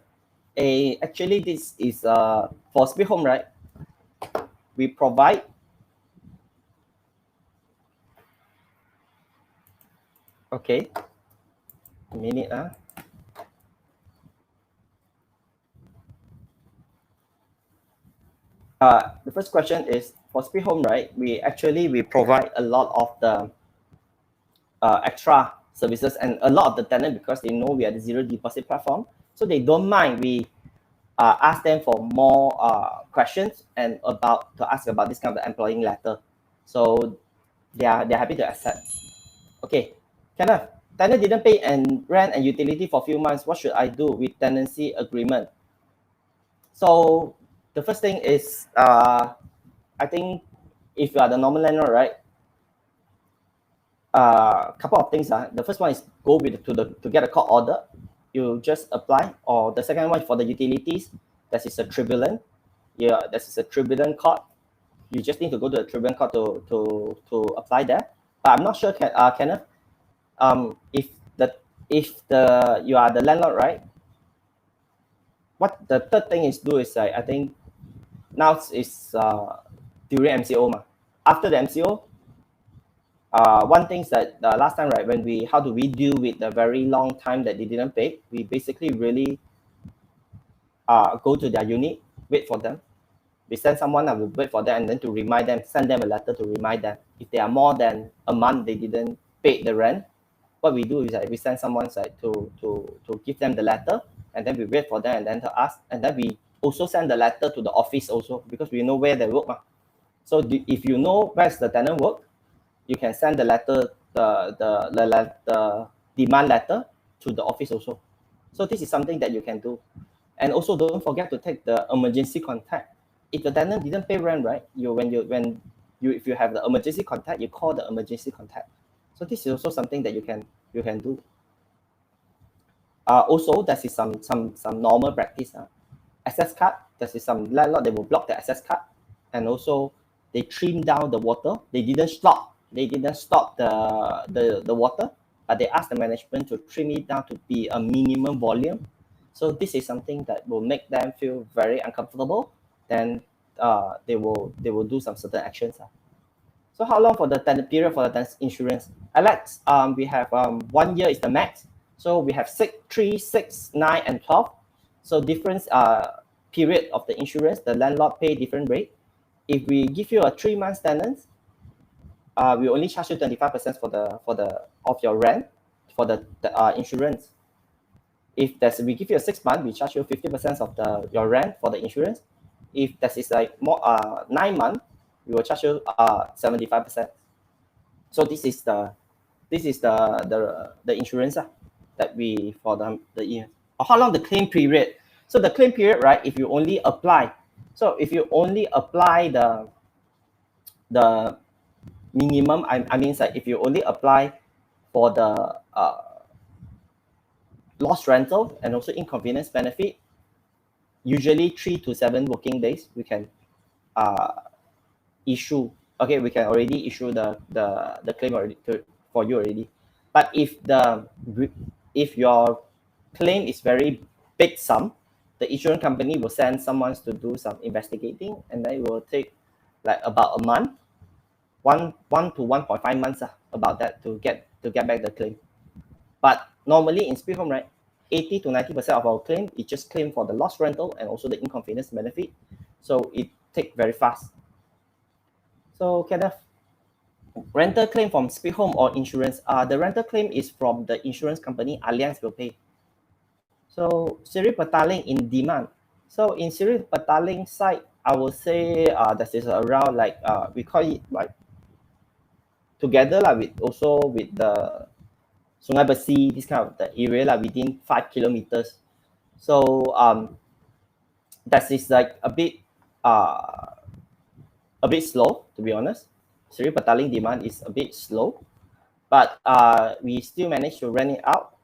Actually, this is for Speed Home, right? We provide okay, a minute. The first question is for Speed Home, right? We provide a lot of the extra services, and a lot of the tenant, because they know we are the zero deposit platform, so they don't mind we ask them for more questions and to ask about this kind of employing letter. So they're happy to accept. Okay, Kenneth, tenant didn't pay and rent and utility for a few months. What should I do with tenancy agreement? So the first thing is, I think if you are the normal landlord, right? Couple of things. The first one is go to get a court order. You just apply. Or the second one for the utilities, that is a tribunal. Yeah, this is a tribunal court. You just need to go to the tribunal court to apply there. But I'm not sure, Kenneth. If you are the landlord, right? What the third thing is I think now is during MCO. After the MCO, one thing that last time, right, how do we deal with the very long time that they didn't pay? We basically really go to their unit, wait for them. We send someone and we wait for them, and then to remind them, send them a letter to remind them. If they are more than a month they didn't pay the rent, what we do is that we send someone to give them the letter, and then we wait for them and then to ask, and then we also send the letter to the office also, because we know where they work. So if you know where's the tenant work, you can send the letter, the demand letter to the office also. So this is something that you can do. And also don't forget to take the emergency contact. If the tenant didn't pay rent, right, if you have the emergency contact, you call the emergency contact. So this is also something that you can do. Also, that is some normal practice. Access card, there is some landlord, they will block the access card, and also they trim down the water. They didn't stop the water, but they ask the management to trim it down to be a minimum volume. So this is something that will make them feel very uncomfortable. Then they will do some certain actions. So how long for the tenant period for the tenant insurance? We have 1 year is the max. So we have 6, 3, 6, 9, and 12. So different period of the insurance, the landlord pay different rate. If we give you a 3 months tenant, we only charge you 25% of your rent for the insurance. If we give you a 6 month, we charge you 50% of your rent for the insurance. If that is like more 9 months, we will charge you 75%. So this is the insurance that we for the year. How long the claim period? So the claim period, right? If you only apply, the minimum, I mean, like if you only apply for the lost rental and also inconvenience benefit, usually 3 to 7 working days we can issue. Okay, we can already issue the claim for you already. But if your claim is very big sum, the insurance company will send someone to do some investigating, and then it will take like about a month, 1 to 1.5 months about that to get back the claim. But normally in Speed Home, right, 80 to 90% of our claim is just claim for the lost rental and also the inconvenience benefit. So it takes very fast. So Kenneth, rental claim from Speed Home or insurance? The rental claim is from the insurance company. Allianz will pay. So seri petaling in demand. So in seri petaling side, I would say that is around like we call it like together with the Sungai Besi, this kind of the area within 5 kilometers. So that is like a bit slow, to be honest. Seri petaling demand is a bit slow, but we still manage to rent it out.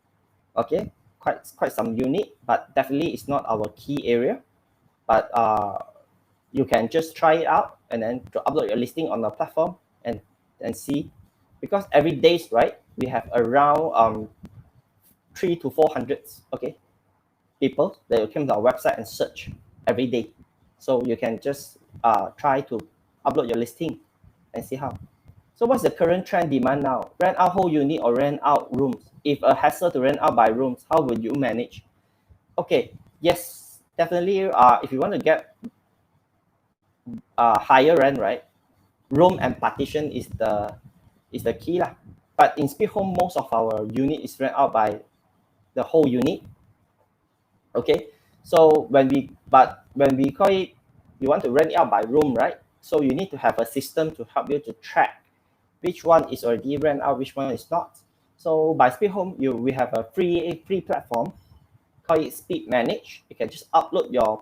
Okay, quite some unit, but definitely it's not our key area. But you can just try it out and then to upload your listing on the platform and see, because every days, right, we have around 300 to 400 people that will come to our website and search every day. So you can just try to upload your listing and see how. So what's the current trend demand now? Rent out whole unit or rent out rooms? If a hassle to rent out by rooms, how would you manage? Okay, yes, definitely. If you want to get higher rent, right, room and partition is the key lah. But in Speed Home, most of our unit is rent out by the whole unit. Okay, so when we call it, you want to rent it out by room, right? So you need to have a system to help you to track which one is already rent out, which one is not. So by Speed Home, we have a free platform called it Speed Manage. You can just upload your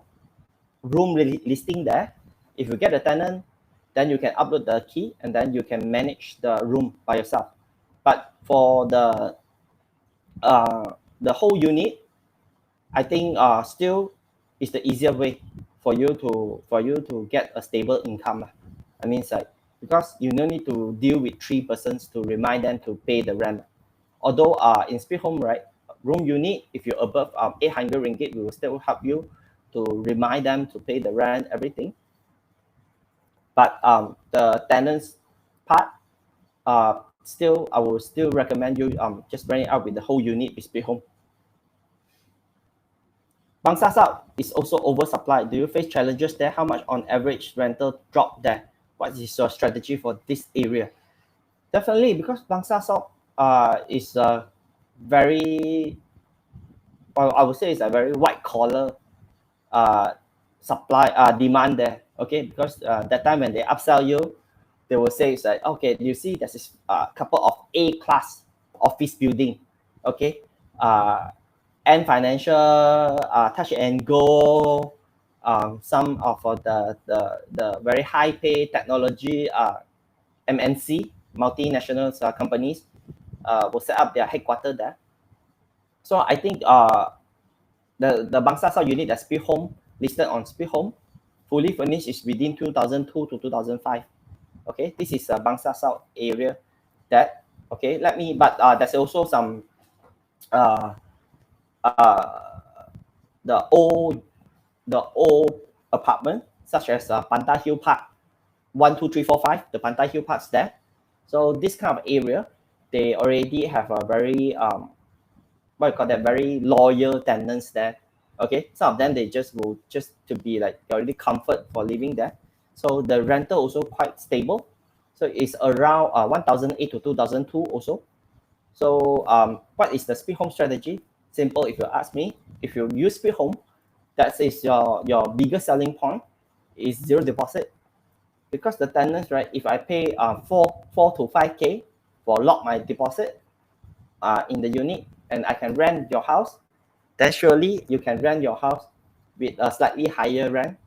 room listing there. If you get a tenant, then you can upload the key and then you can manage the room by yourself. But for the whole unit, I think still is the easier way for you to get a stable income. I mean, it's like, because you don't need to deal with 3 persons to remind them to pay the rent. Although in Speed Home, right, room unit, if you're above 800 ringgit, we will still help you to remind them to pay the rent, everything. But the tenants part, still, I will still recommend you just rent it out with the whole unit with Speed Home. Bangsa South is also oversupplied. Do you face challenges there? How much on average rental drop there? What is your strategy for this area? Definitely, because Bangsa South is a very, well, I would say it's a very white collar demand there. Okay, because that time when they upsell you, they will say it's like, okay, you see, there's this couple of A-class office building. Okay, and financial, touch and go, some of the very high pay technology MNC, multinational companies will set up their headquarters there. So I think the Bangsa South unit that's Speed Home listed on Speed Home, fully furnished is within 2002 to 2005. Okay, this is a Bangsa South area. That okay. Let me. But there's also some the old apartment such as Pantai Hill Park 1, 2, 3, 4, 5. The Pantai Hill Park's there. So this kind of area, they already have a very what you call that, very loyal tenants there. Okay, some of them they just will just to be like already comfort for living there. So the rental also quite stable. So it's around 1008 to 2002 also. So what is the Speed Home strategy? Simple, if you ask me. If you use Speed Home, that is your biggest selling point is zero deposit. Because the tenants, right, if I pay 4 to 5K for lock my deposit in the unit, and I can rent your house, then surely you can rent your house with a slightly higher rent.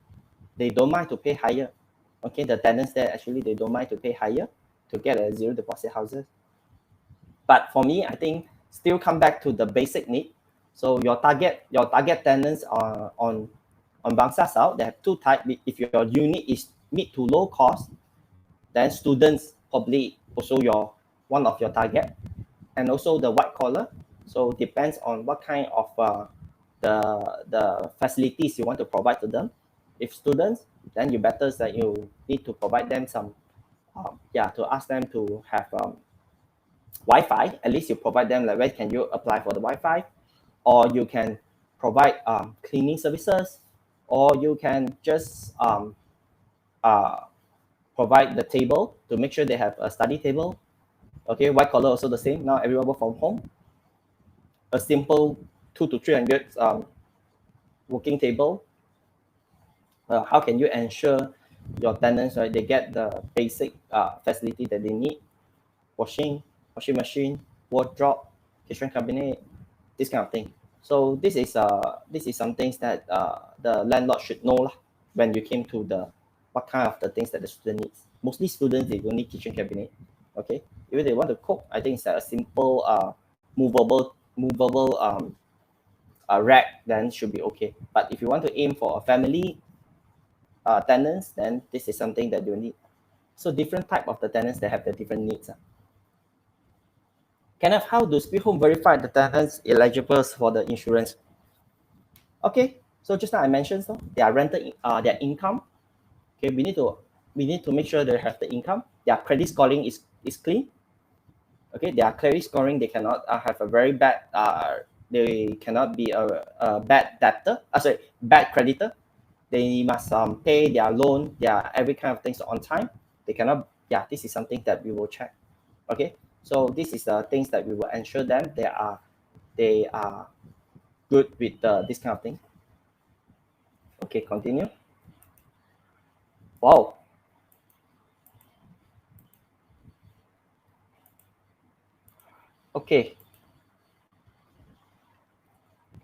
They don't mind to pay higher. Okay, the tenants there actually they don't mind to pay higher to get a zero deposit houses. But for me, I think still come back to the basic need. So your target tenants on Bangsa South, they have two types. If your unit is mid to low cost, then students probably also one of your target, and also the white collar. So depends on what kind of the facilities you want to provide to them. If students, then you better that you need to provide them some to ask them to have Wi-Fi. At least you provide them like where can you apply for the Wi-Fi, or you can provide cleaning services, or you can just provide the table to make sure they have a study table. Okay, white collar also the same. Now everyone work from home. A simple 2 to 300 working table. How can you ensure your tenants, right, they get the basic facility that they need? Washing machine, wardrobe, kitchen cabinet, this kind of thing. So this is some things that the landlord should know when you came to the what kind of the things that the student needs. Mostly students, they don't need kitchen cabinet. Okay, if they want to cook, I think it's a simple movable rack, then should be okay. But if you want to aim for a family tenants, then this is something that you need. So different type of the tenants, they have the different needs. Kenneth, how do Speed Home verify the tenants eligible for the insurance? Okay, so just now I mentioned their rental, their income. Okay, we need to make sure they have the income. Their credit scoring is clean. Okay, their credit scoring, they cannot have a very bad. They cannot be a bad debtor. Bad creditor. They must pay their loan, their every kind of things on time. They cannot. Yeah, this is something that we will check. Okay, so this is the things that we will ensure them they are good with this kind of thing. Okay, continue. Wow. Okay.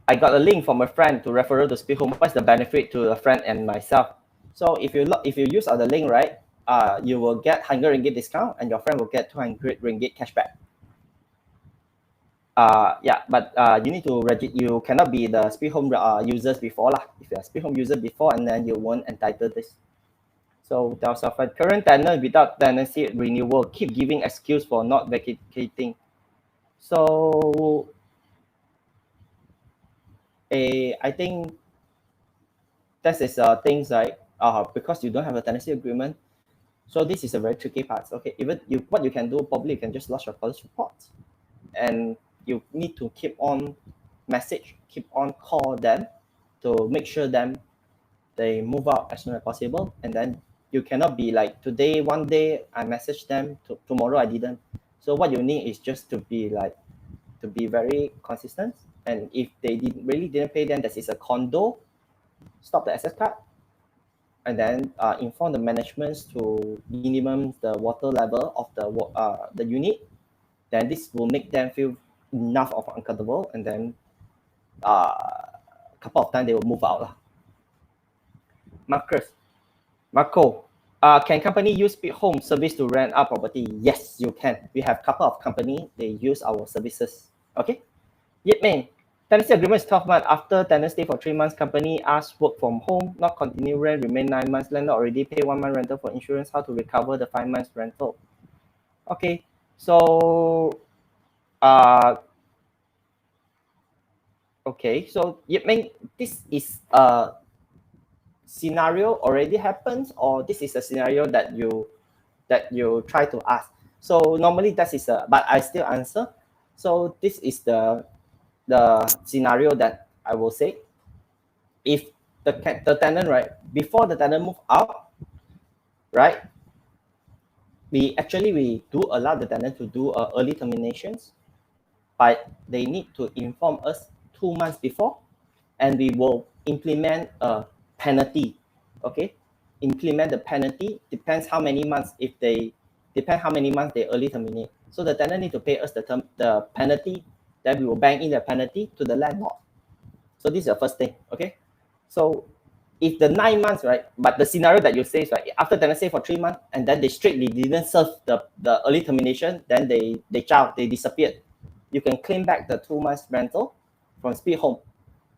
I got a link from a friend to referral to Speed Home. What's the benefit to a friend and myself? So if you use the link, right, you will get 100 ringgit discount, and your friend will get 200 ringgit cashback. But you need to you cannot be the Speed Home users before lah. If you're a Speed Home user before, and then you won't entitle this. So there's a current tenant without tenancy renewal keep giving excuse for not vacating. So I think that is things like because you don't have a tenancy agreement. So this is a very tricky part. Okay, even what you can do, probably you can just lodge a police report, and you need to keep on keep on call them to make sure they move out as soon as possible. And then you cannot be like today, one day I message them, tomorrow I didn't. So what you need is just to be very consistent. And if they really didn't pay, then this is a condo, stop the access card, and then inform the management to minimum the water level of the unit. Then this will make them feel enough of uncomfortable, and then a couple of times they will move out lah. Marco, can company use Speak Home service to rent out property? Yes, you can. We have couple of company, they use our services. Okay. Yip Ming, tenancy agreement is 12 months. After tenant stay for 3 months, company asks work from home, not continue rent, remain 9 months. Landlord already pay 1 month rental for insurance. How to recover the 5 months rental? Okay, so okay, so Yip Ming, this is a scenario already happens, or this is a scenario that you try to ask? So normally that is a, but I still answer. So this is the scenario that I will say. If the tenant, right, before the tenant move out, right, we do allow the tenant to do early terminations, but they need to inform us 2 months before, and we will implement a penalty. Okay, implement the penalty, depends how many months. If they depend how many months they early terminate, so the tenant need to pay us the penalty. Then we will bank in the penalty to the landlord. So this is the first thing. Okay, so if the 9 months, right, but the scenario that you say is, right, after tenant stay for 3 months and then they strictly didn't serve the early termination, then they disappeared, you can claim back the 2 months rental from Speak Home.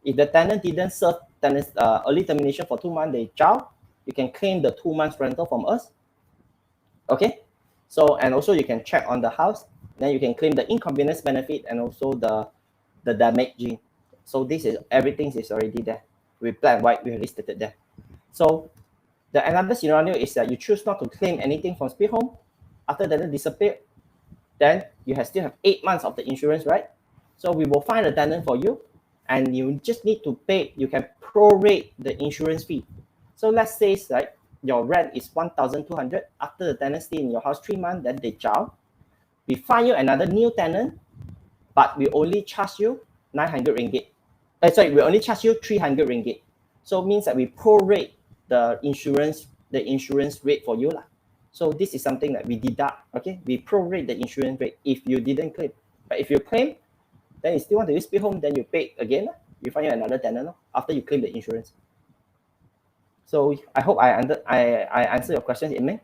If the tenant didn't serve tenant's early termination for 2 months, they child, you can claim the 2 months rental from us. Okay, so, and also you can check on the house, then you can claim the inconvenience benefit and also the damaging. So this is, everything is already there with black and white, we listed it there. So the another scenario is that you choose not to claim anything from Speak Home after the tenant disappeared, then you still have 8 months of the insurance, right? So we will find a tenant for you, and you just need to pay, you can prorate the insurance fee. So let's say, right, your rent is 1,200. After the tenant stay in your house 3 months, then they child, we find you another new tenant, but we only charge you 900 ringgit. We only charge you 300 ringgit. So it means that we prorate the insurance rate for you lah. So this is something that we deduct. Okay, we prorate the insurance rate if you didn't claim. But if you claim, then you still want to use Speak Home, then you pay again. You find you another tenant after you claim the insurance. So I hope I answer your question, Imei.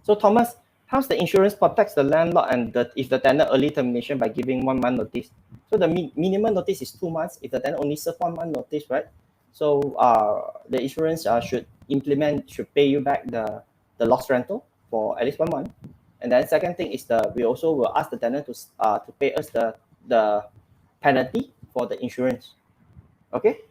So Thomas, how's the insurance protects the landlord and if the tenant early termination by giving 1 month notice? So the minimum notice is 2 months. If the tenant only serve 1 month notice, right? So the insurance should pay you back the lost rental for at least 1 month. And then second thing is we also will ask the tenant to pay us the penalty for the insurance. Okay.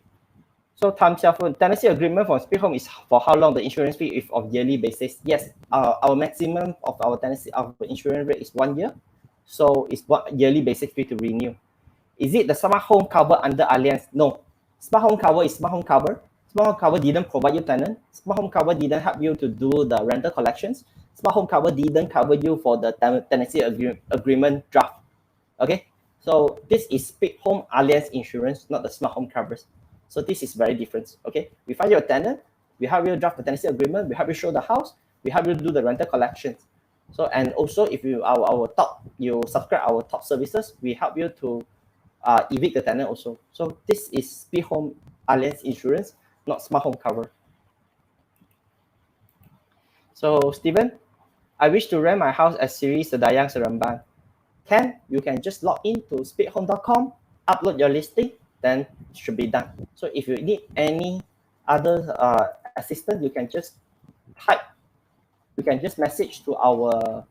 So Tam Xiaofun, tenancy agreement for Speak Home is for how long? The insurance fee is of yearly basis. Yes, our maximum of our tenancy of insurance rate is 1 year. So it's yearly basis fee to renew. Is it the smart home cover under Allianz? No. Smart home cover is smart home cover. Smart home cover didn't provide you tenant. Smart home cover didn't help you to do the rental collections. Smart home cover didn't cover you for the tenancy agreement draft. Okay, so this is Speak Home Allianz insurance, not the smart home covers. So this is very different. Okay, we find you a tenant, we help you draft the tenancy agreement, we help you show the house, we help you do the rental collections. So, and also if you you subscribe our top services, we help you to evict the tenant also. So this is Speak Home Allianz insurance, not smart home cover. So Stephen, I wish to rent my house at Siri Sedayang Seremban. You can just log in to speakhome.com, upload your listing, then it should be done. So if you need any other assistance, you can just message to our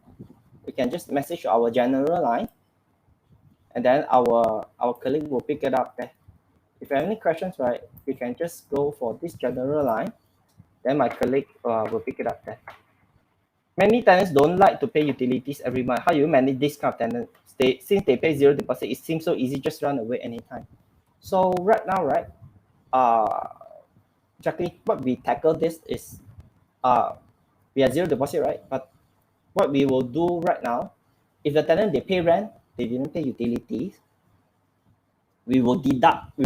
general line, and then our colleague will pick it up there. If you have any questions, right, you can just go for this general line, then my colleague will pick it up there. Many tenants don't like to pay utilities every month. How do you manage this kind of tenant? Since they pay zero deposit, it seems so easy, just run away anytime. So right now, right, Jacqueline, what we tackle this is, we have zero deposit, right? But what we will do right now, if the tenant, they pay rent, they didn't pay utilities, we will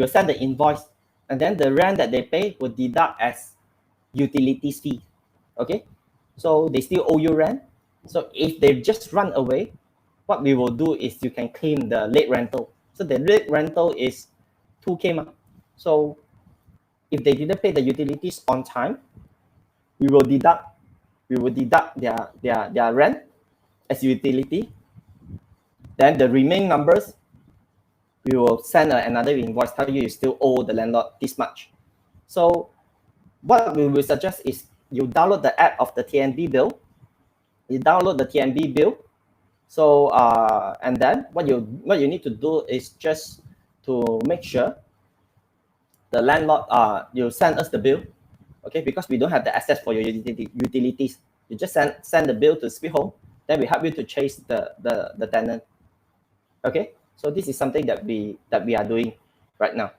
send the invoice, and then the rent that they pay will deduct as utilities fee. Okay, so they still owe you rent. So if they just run away, what we will do is you can claim the late rental. So the late rental is 2K. So if they didn't pay the utilities on time, we will deduct their rent as utility. Then the remaining numbers, we will send another invoice, tell you still owe the landlord this much. So what we will suggest is you download the app of the TNB bill. You download the TNB bill. So and then what you need to do is just to make sure the landlord you send us the bill, okay? Because we don't have the access for your utilities. You just send the bill to Speed Home. Then we help you to chase the tenant. Okay, so this is something that we are doing right now.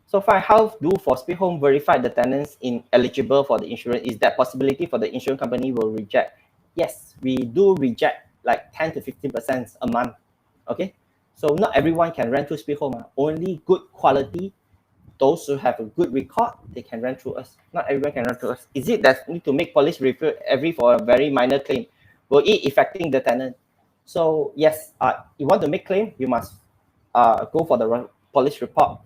So far, how do for Speed Home verify the tenants eligible for the insurance? Is there possibility for the insurance company will reject? Yes, we do reject like 10 to 15% a month. Okay, so not everyone can rent through Speed Home. Only good quality, those who have a good record, they can rent through us. Not everyone can rent through us. Is it that need to make police review for a very minor claim? Will it affecting the tenant? So yes, you want to make claim, you must go for the police report.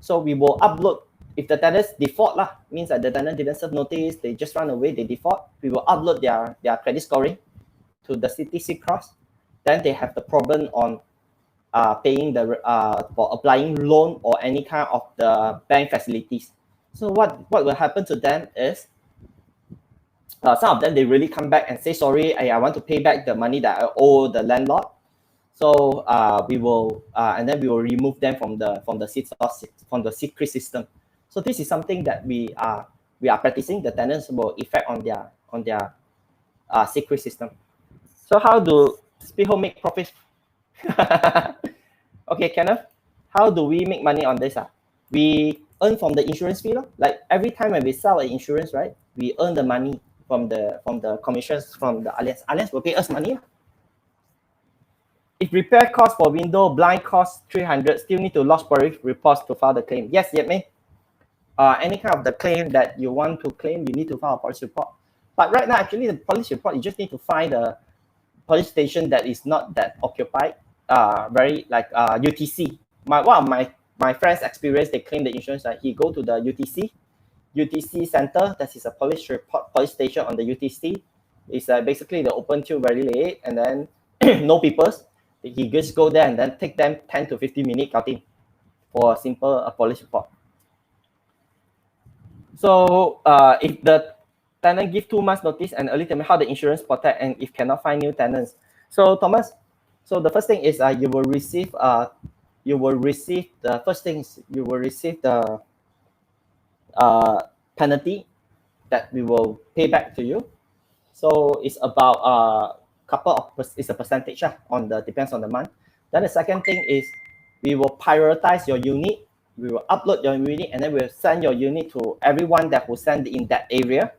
So we will upload, if the tenants default means that the tenant didn't serve notice, they just run away, they default, we will upload their credit scoring to the CTC Cross. Then they have the problem on paying for applying loan or any kind of the bank facilities. So what will happen to them is some of them, they really come back and say, sorry, I want to pay back the money that I owe the landlord. So we will and then we will remove them from the secret system. So this is something that we are practicing. The tenants will effect on their secret system. So how do Speed Home make profits? Okay, Kenneth, how do we make money on this? We earn from the insurance fee. Like every time when we sell an insurance, right, we earn the money from the commissions from the Allianz. Allianz will pay us money. If repair cost for window blind cost 300, still need to lodge police reports to file the claim. Yes, Yep, me. Any kind of the claim that you want to claim, you need to file a police report. But right now, actually, the police report, you just need to find a police station that is not that occupied. Very like UTC. One of my friends' experience, they claim the insurance that he go to the UTC center. That is a police station on the UTC. It's basically the open till very late, and then no peoples. He just go there and then take them 10 to 15 minutes outing for a simple police report. So if the tenant give 2 months notice and early terminate, how the insurance protect, and if cannot find new tenants. So Thomas, so the first thing is you will receive the first thing is you will receive the penalty that we will pay back to you. So it's about it's a percentage on the depends on the month. Then the second thing is we will prioritize your unit. We will upload your unit and then we'll send your unit to everyone that will send in that area.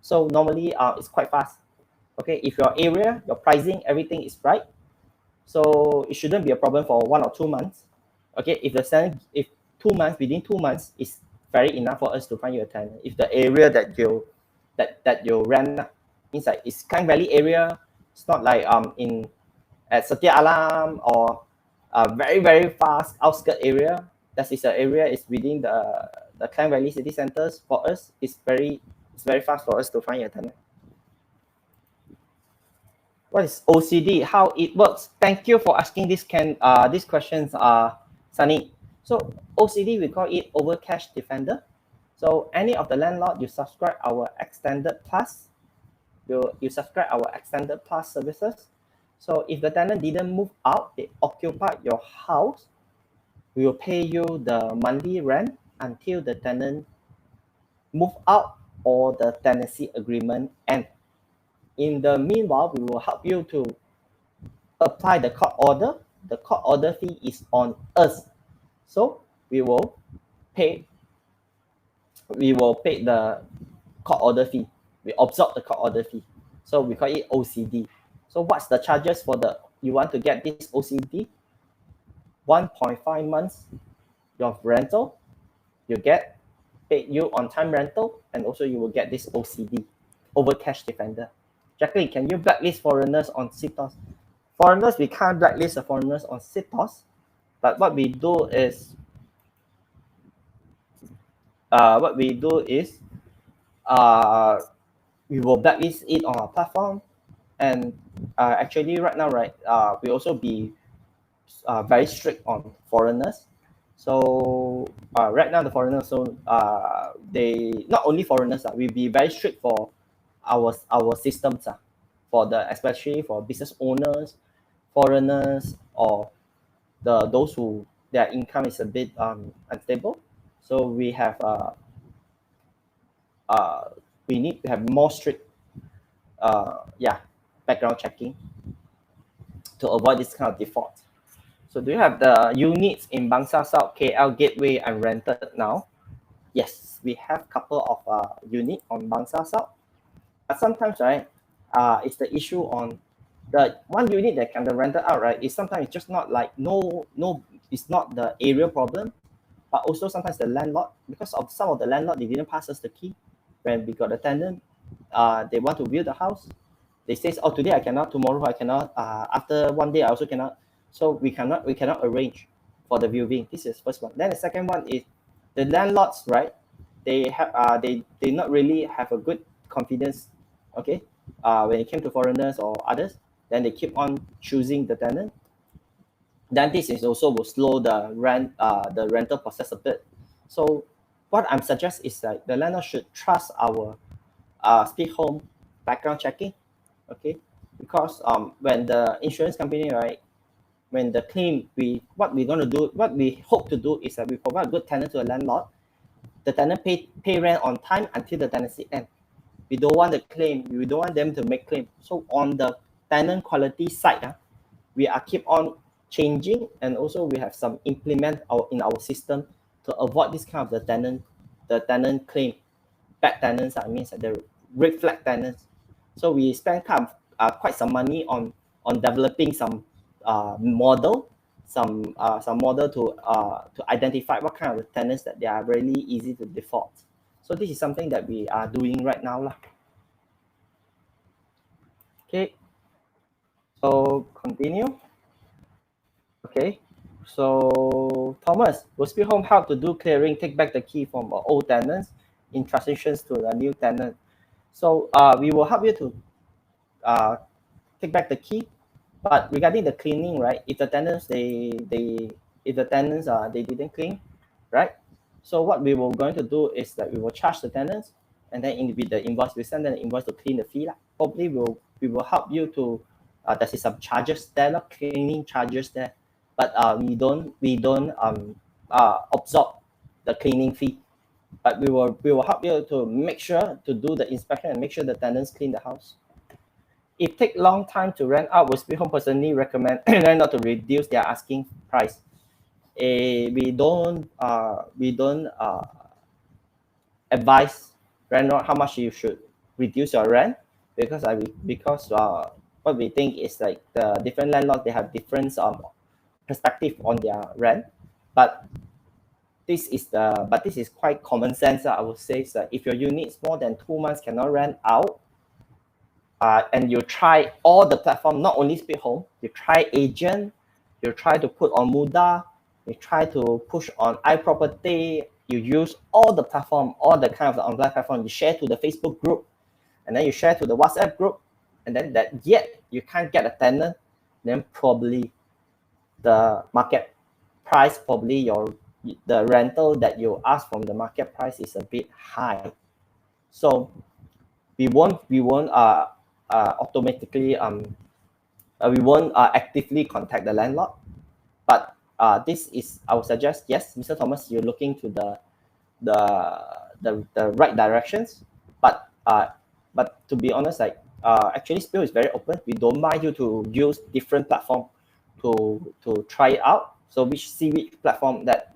So normally it's quite fast. Okay, if your area, your pricing, everything is right, so it shouldn't be a problem for 1 or 2 months. Okay, if 2 months, within 2 months is very enough for us to find you a tenant. If the area that you rent means like it's Klang Valley area, it's not like at Setia Alam or very very fast outskirt area. That is an area is within the Klang Valley city centers. For us, it's very fast for us to find a tenant. What is OCD? How it works? Thank you for asking these questions, Sunny. So OCD, we call it Over Cash Defender. So any of the landlord, you subscribe our Extended Plus, you subscribe our Extended Plus services. So if the tenant didn't move out, they occupied your house, we will pay you the monthly rent until the tenant move out or the tenancy agreement ends. In the meanwhile, we will help you to apply the court order. The court order fee is on us. So we will pay the court order fee. We absorb the court order fee. So we call it OCD. So what's the charges for you want to get this OCD? 1.5 months of rental, you get paid you on time rental, and also you will get this OCD, Over Cash Defender. Jacqueline, can you blacklist foreigners on CTOS? foreigners, we can't blacklist the foreigners on CITOS, but what we do is we will blacklist it on our platform. And actually right now, right, we also be very strict on foreigners. So right now the foreigners, so they not only foreigners, we be very strict for our systems, for the especially for business owners, foreigners, or those who their income is a bit unstable. So we have we need to have more strict background checking to avoid this kind of default. So do you have the units in Bangsar South, KL Gateway and rented now? Yes, we have a couple of units on Bangsar South. But sometimes, right, it's the issue on the one unit that can be rented out, right, is sometimes it's just not like it's not the area problem, but also sometimes the landlord, because of some of the landlord, they didn't pass us the key when we got a tenant. They want to view the house. They say, oh, today I cannot, tomorrow I cannot, after one day I also cannot. So we cannot arrange for the viewing. This is first one. Then the second one is the landlords, right? They have they not really have a good confidence, okay? When it came to foreigners or others, then they keep on choosing the tenant. Then this is also will slow the rental process a bit. So what I'm suggest is that the landlord should trust our speak home background checking, okay? Because when the insurance company, right, when the claim, what we hope to do is that we provide a good tenant to a landlord. The tenant pay rent on time until the tenancy end. We don't want the claim. We don't want them to make claim. So on the tenant quality side, we are keep on changing, and also we have some implement in our system to avoid this kind of the tenant claim. Bad tenants, I mean the red flag tenants. So we spend quite some money on developing some model to identify what kind of tenants that they are really easy to default. So this is something that we are doing right now lah. Okay, so continue. Okay, so Thomas, will Speed Home help to do clearing, take back the key from old tenants in transitions to the new tenant? So we will help you to take back the key. But regarding the cleaning, right? If the tenants they didn't clean, right? So what we were going to do is that we will charge the tenants, and then with the invoice, we send them the invoice to clean the fee. Probably we will help you to there's some charges there, cleaning charges there, but we don't absorb the cleaning fee. But we will help you to make sure to do the inspection and make sure the tenants clean the house. If take long time to rent out, would Speed Home personally recommend not to reduce their asking price? We don't advise landlord how much you should reduce your rent, because what we think is like the different landlords, they have different perspective on their rent. But this is quite common sense. I would say that if your unit is more than 2 months cannot rent out, and you try all the platform, not only Speed Home, you try agent, you try to put on Muda, you try to push on iProperty, you use all the platform, all the kind of the online platform, you share to the Facebook group, and then you share to the WhatsApp group, and then that yet you can't get a tenant, then probably the market price, probably the rental that you ask from the market price is a bit high. So we won't automatically we won't actively contact the landlord. But this is, I would suggest, yes, Mr. Thomas, you're looking to the right directions. But to be honest, like actually Spill is very open. We don't mind you to use different platform to try it out. So which platform that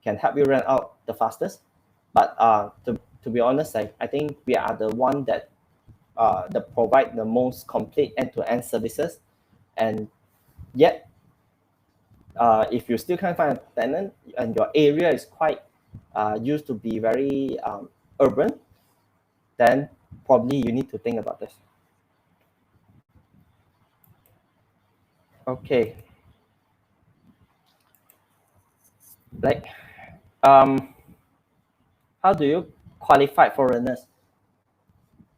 can help you rent out the fastest. But to be honest, like I think we are the one that provide the most complete end-to-end services. And yet if you still can't find a tenant and your area is quite used to be very urban, then probably you need to think about this. Okay. Like, how do you qualify foreigners?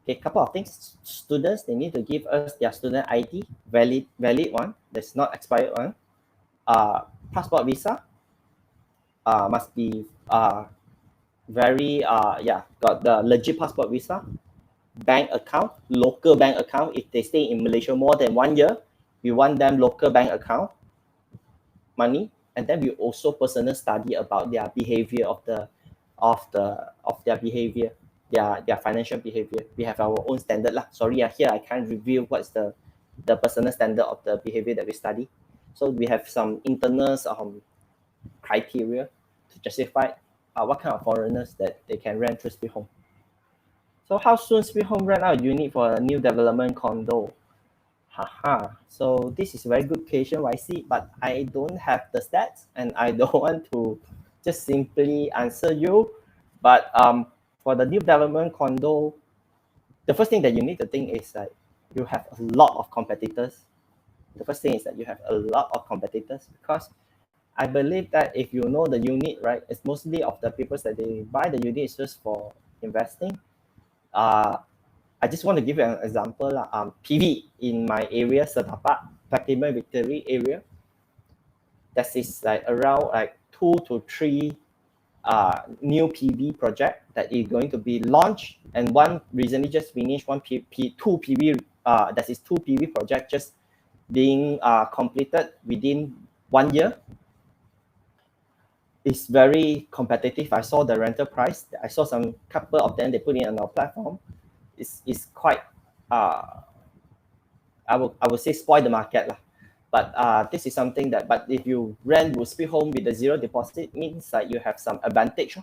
Okay, couple of things. Students, they need to give us their student ID, valid one, that's not expired one. Passport visa, must be very got the legit passport visa. Bank account, local bank account. If they stay in Malaysia more than 1 year, we want them local bank account money. And then we also personal study about their behavior of their behavior, their financial behavior. We have our own standard lah. Sorry, here I can't reveal what's the personal standard of the behavior that we study. So we have some internal criteria to justify what kind of foreigners that they can rent through Speed Home. So how soon Speed Home rent out unit for a new development condo? Haha. So this is a very good question, YC, but I don't have the stats and I don't want to just simply answer you. But for the new development condo, the first thing that you need to think is that you have a lot of competitors. The first thing is that you have a lot of competitors, because I believe that if you know the unit, right, it's mostly of the people that they buy the unit is just for investing. I just want to give you an example. PV in my area, Setapak, Platinum Victory area, that is like around like 2 to 3 new PV project that is going to be launched, and one recently just finished two PV that is 2 PV project just being completed within 1 year. It's very competitive. I saw the rental price. I saw some couple of them, they put it on our platform. It's quite I would say spoil the market lah. But this is something that, but if you rent with Speed Home with the zero deposit, means that you have some advantage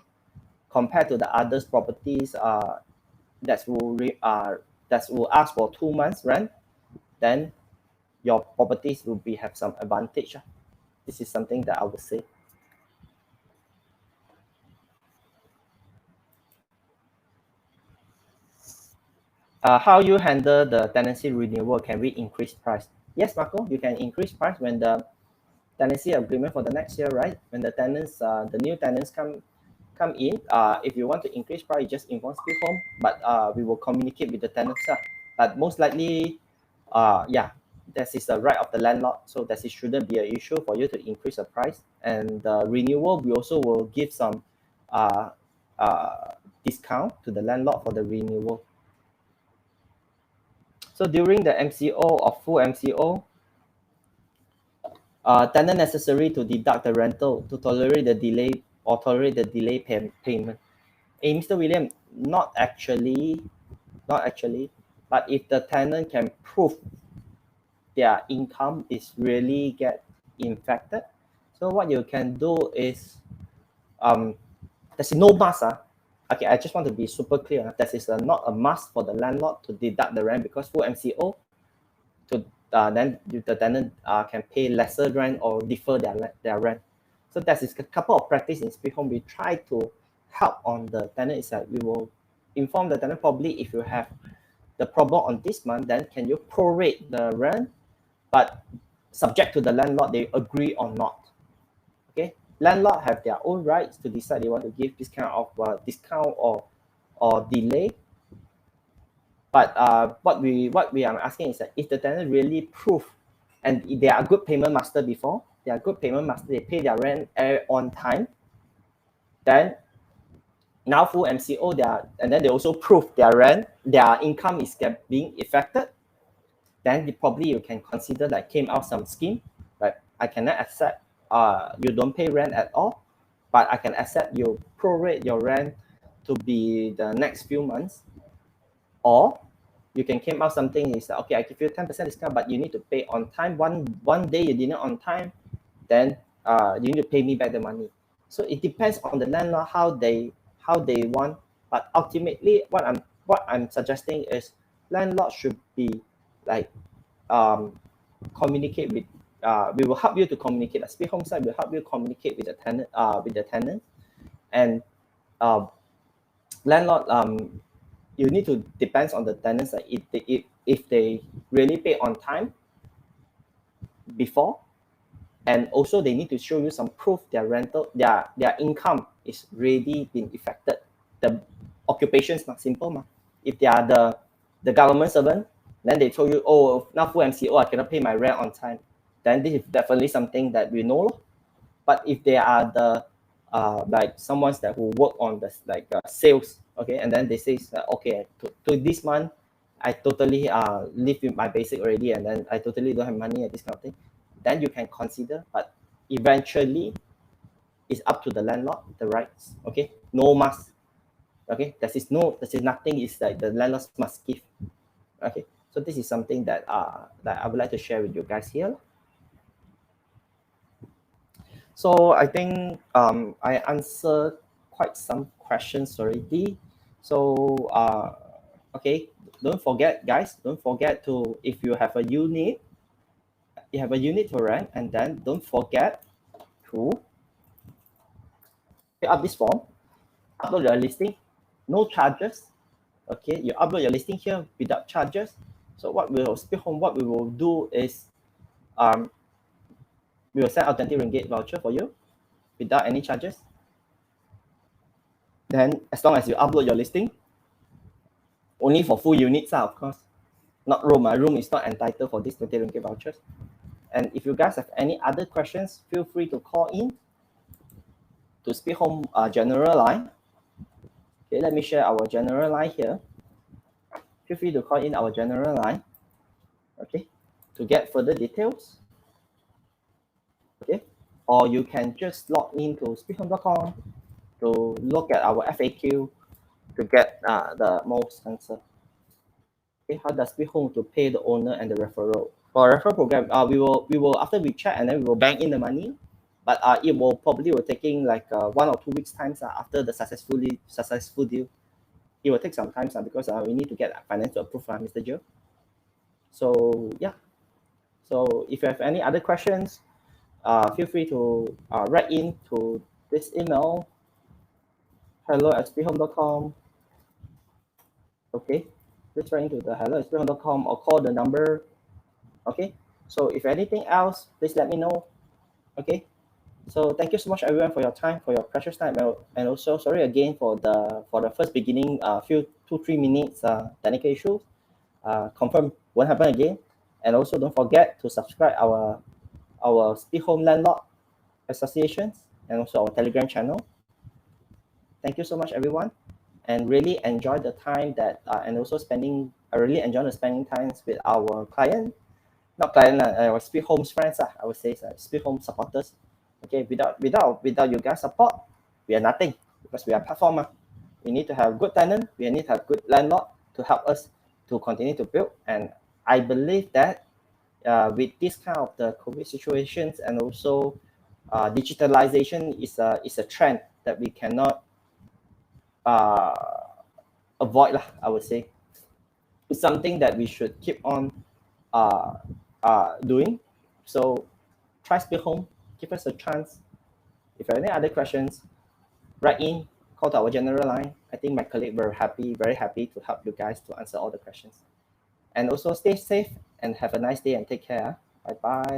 compared to the others properties that will ask for 2 months rent. Then your properties will have some advantage. This is something that I would say. How you handle the tenancy renewal? Can we increase price? Yes, Marco, you can increase price when the tenancy agreement for the next year, right? When the tenants, the new tenants come in, if you want to increase price, just inform Speed Home, but we will communicate with the tenants. But most likely, that is the right of the landlord, so that it shouldn't be an issue for you to increase the price. And the renewal, we also will give some discount to the landlord for the renewal. So during the MCO or full MCO, tenant necessary to deduct the rental to tolerate the delay payment. Hey, Mr. William, not actually, but if the tenant can prove their income is really get infected, so what you can do is, there's no must. Okay, I just want to be super clear. That is not a must for the landlord to deduct the rent, because full MCO, then the tenant can pay lesser rent or defer their rent. So that is a couple of practice in Speed Home. We try to help on the tenant is that we will inform the tenant probably if you have the problem on this month, then can you prorate the rent, but subject to the landlord, they agree or not. Okay, landlord have their own rights to decide they want to give this kind of discount or delay. But what we are asking is that if the tenant really prove, and they are a good payment master before, they pay their rent on time, then now full MCO, and then they also prove their income is being affected, then probably you can consider that came out some scheme, but I cannot accept you don't pay rent at all, but I can accept you prorate your rent to be the next few months. Or you can came out something is okay, I give you 10% discount, but you need to pay on time. One day you didn't on time, then you need to pay me back the money. So it depends on the landlord how they want. But ultimately, what I'm suggesting is landlord should be like communicate with. We will help you to communicate. A Speed Home side will help you communicate with the tenant, and landlord. You need to depends on the tenants. Like if they really pay on time, before, and also they need to show you some proof their rental, their income is really been affected. The occupation is not simple, ma. If they are the government servant, then they told you, oh, now full MCO, I cannot pay my rent on time. Then this is definitely something that we know. But if they are the like someone that who work on the sales, okay, and then they say okay, to this month I totally live with my basic already, and then I totally don't have money and this kind of thing, then you can consider. But eventually it's up to the landlord, the rights, okay, no must, okay, there is nothing is like the landlords must give, okay. So this is something that I would like to share with you guys here. So I think I answered quite some questions already. So okay, don't forget, guys, don't forget to, if you have a unit, to rent, and then don't forget to fill up this form, upload your listing, no charges. Okay, you upload your listing here without charges. So what we will do is we will send out 20 ringgit voucher for you without any charges. Then as long as you upload your listing, only for full units, of course, not room. My room is not entitled for this 20 ringgit vouchers. And if you guys have any other questions, feel free to call in to Speak Home general line. Okay, let me share our general line here. Feel free to call in our general line, okay, to get further details. Okay, or you can just log into speakhome.com to look at our FAQ to get the most answer. Okay, how does Speak Home to pay the owner and the referral? For referral program, we will after we check, and then we will bank in the money, but it will probably taking like 1 or 2 weeks times after the successful deal. It will take some time because we need to get finance to approve, Mr. Joe. So yeah, so if you have any other questions, feel free to write in to this email, hello@speakhome.com. Okay, just write into the hello@speakhome.com or call the number. Okay, so if anything else, please let me know. Okay, so thank you so much everyone for your time, for your precious time, and also sorry again for the first beginning few 2-3 minutes technical issues. Confirm won't happen again, and also don't forget to subscribe our Speak Home Landlord Associations and also our Telegram channel. Thank you so much everyone, and really enjoy the time that and also I really enjoy the spending times with our client, not client, our Speak Home's friends, I would say Speak Home supporters. Okay, without you guys support, we are nothing, because we are platform. We need to have good tenant, we need to have good landlord to help us to continue to build. And I believe that with this kind of the COVID situations, and also digitalization is a trend that we cannot avoid lah, I would say. It's something that we should keep on doing. So try Speak Home, give us a chance. If you have any other questions, write in, call to our general line. I think my colleague were very happy to help you guys to answer all the questions. And also stay safe and have a nice day and take care. Bye bye.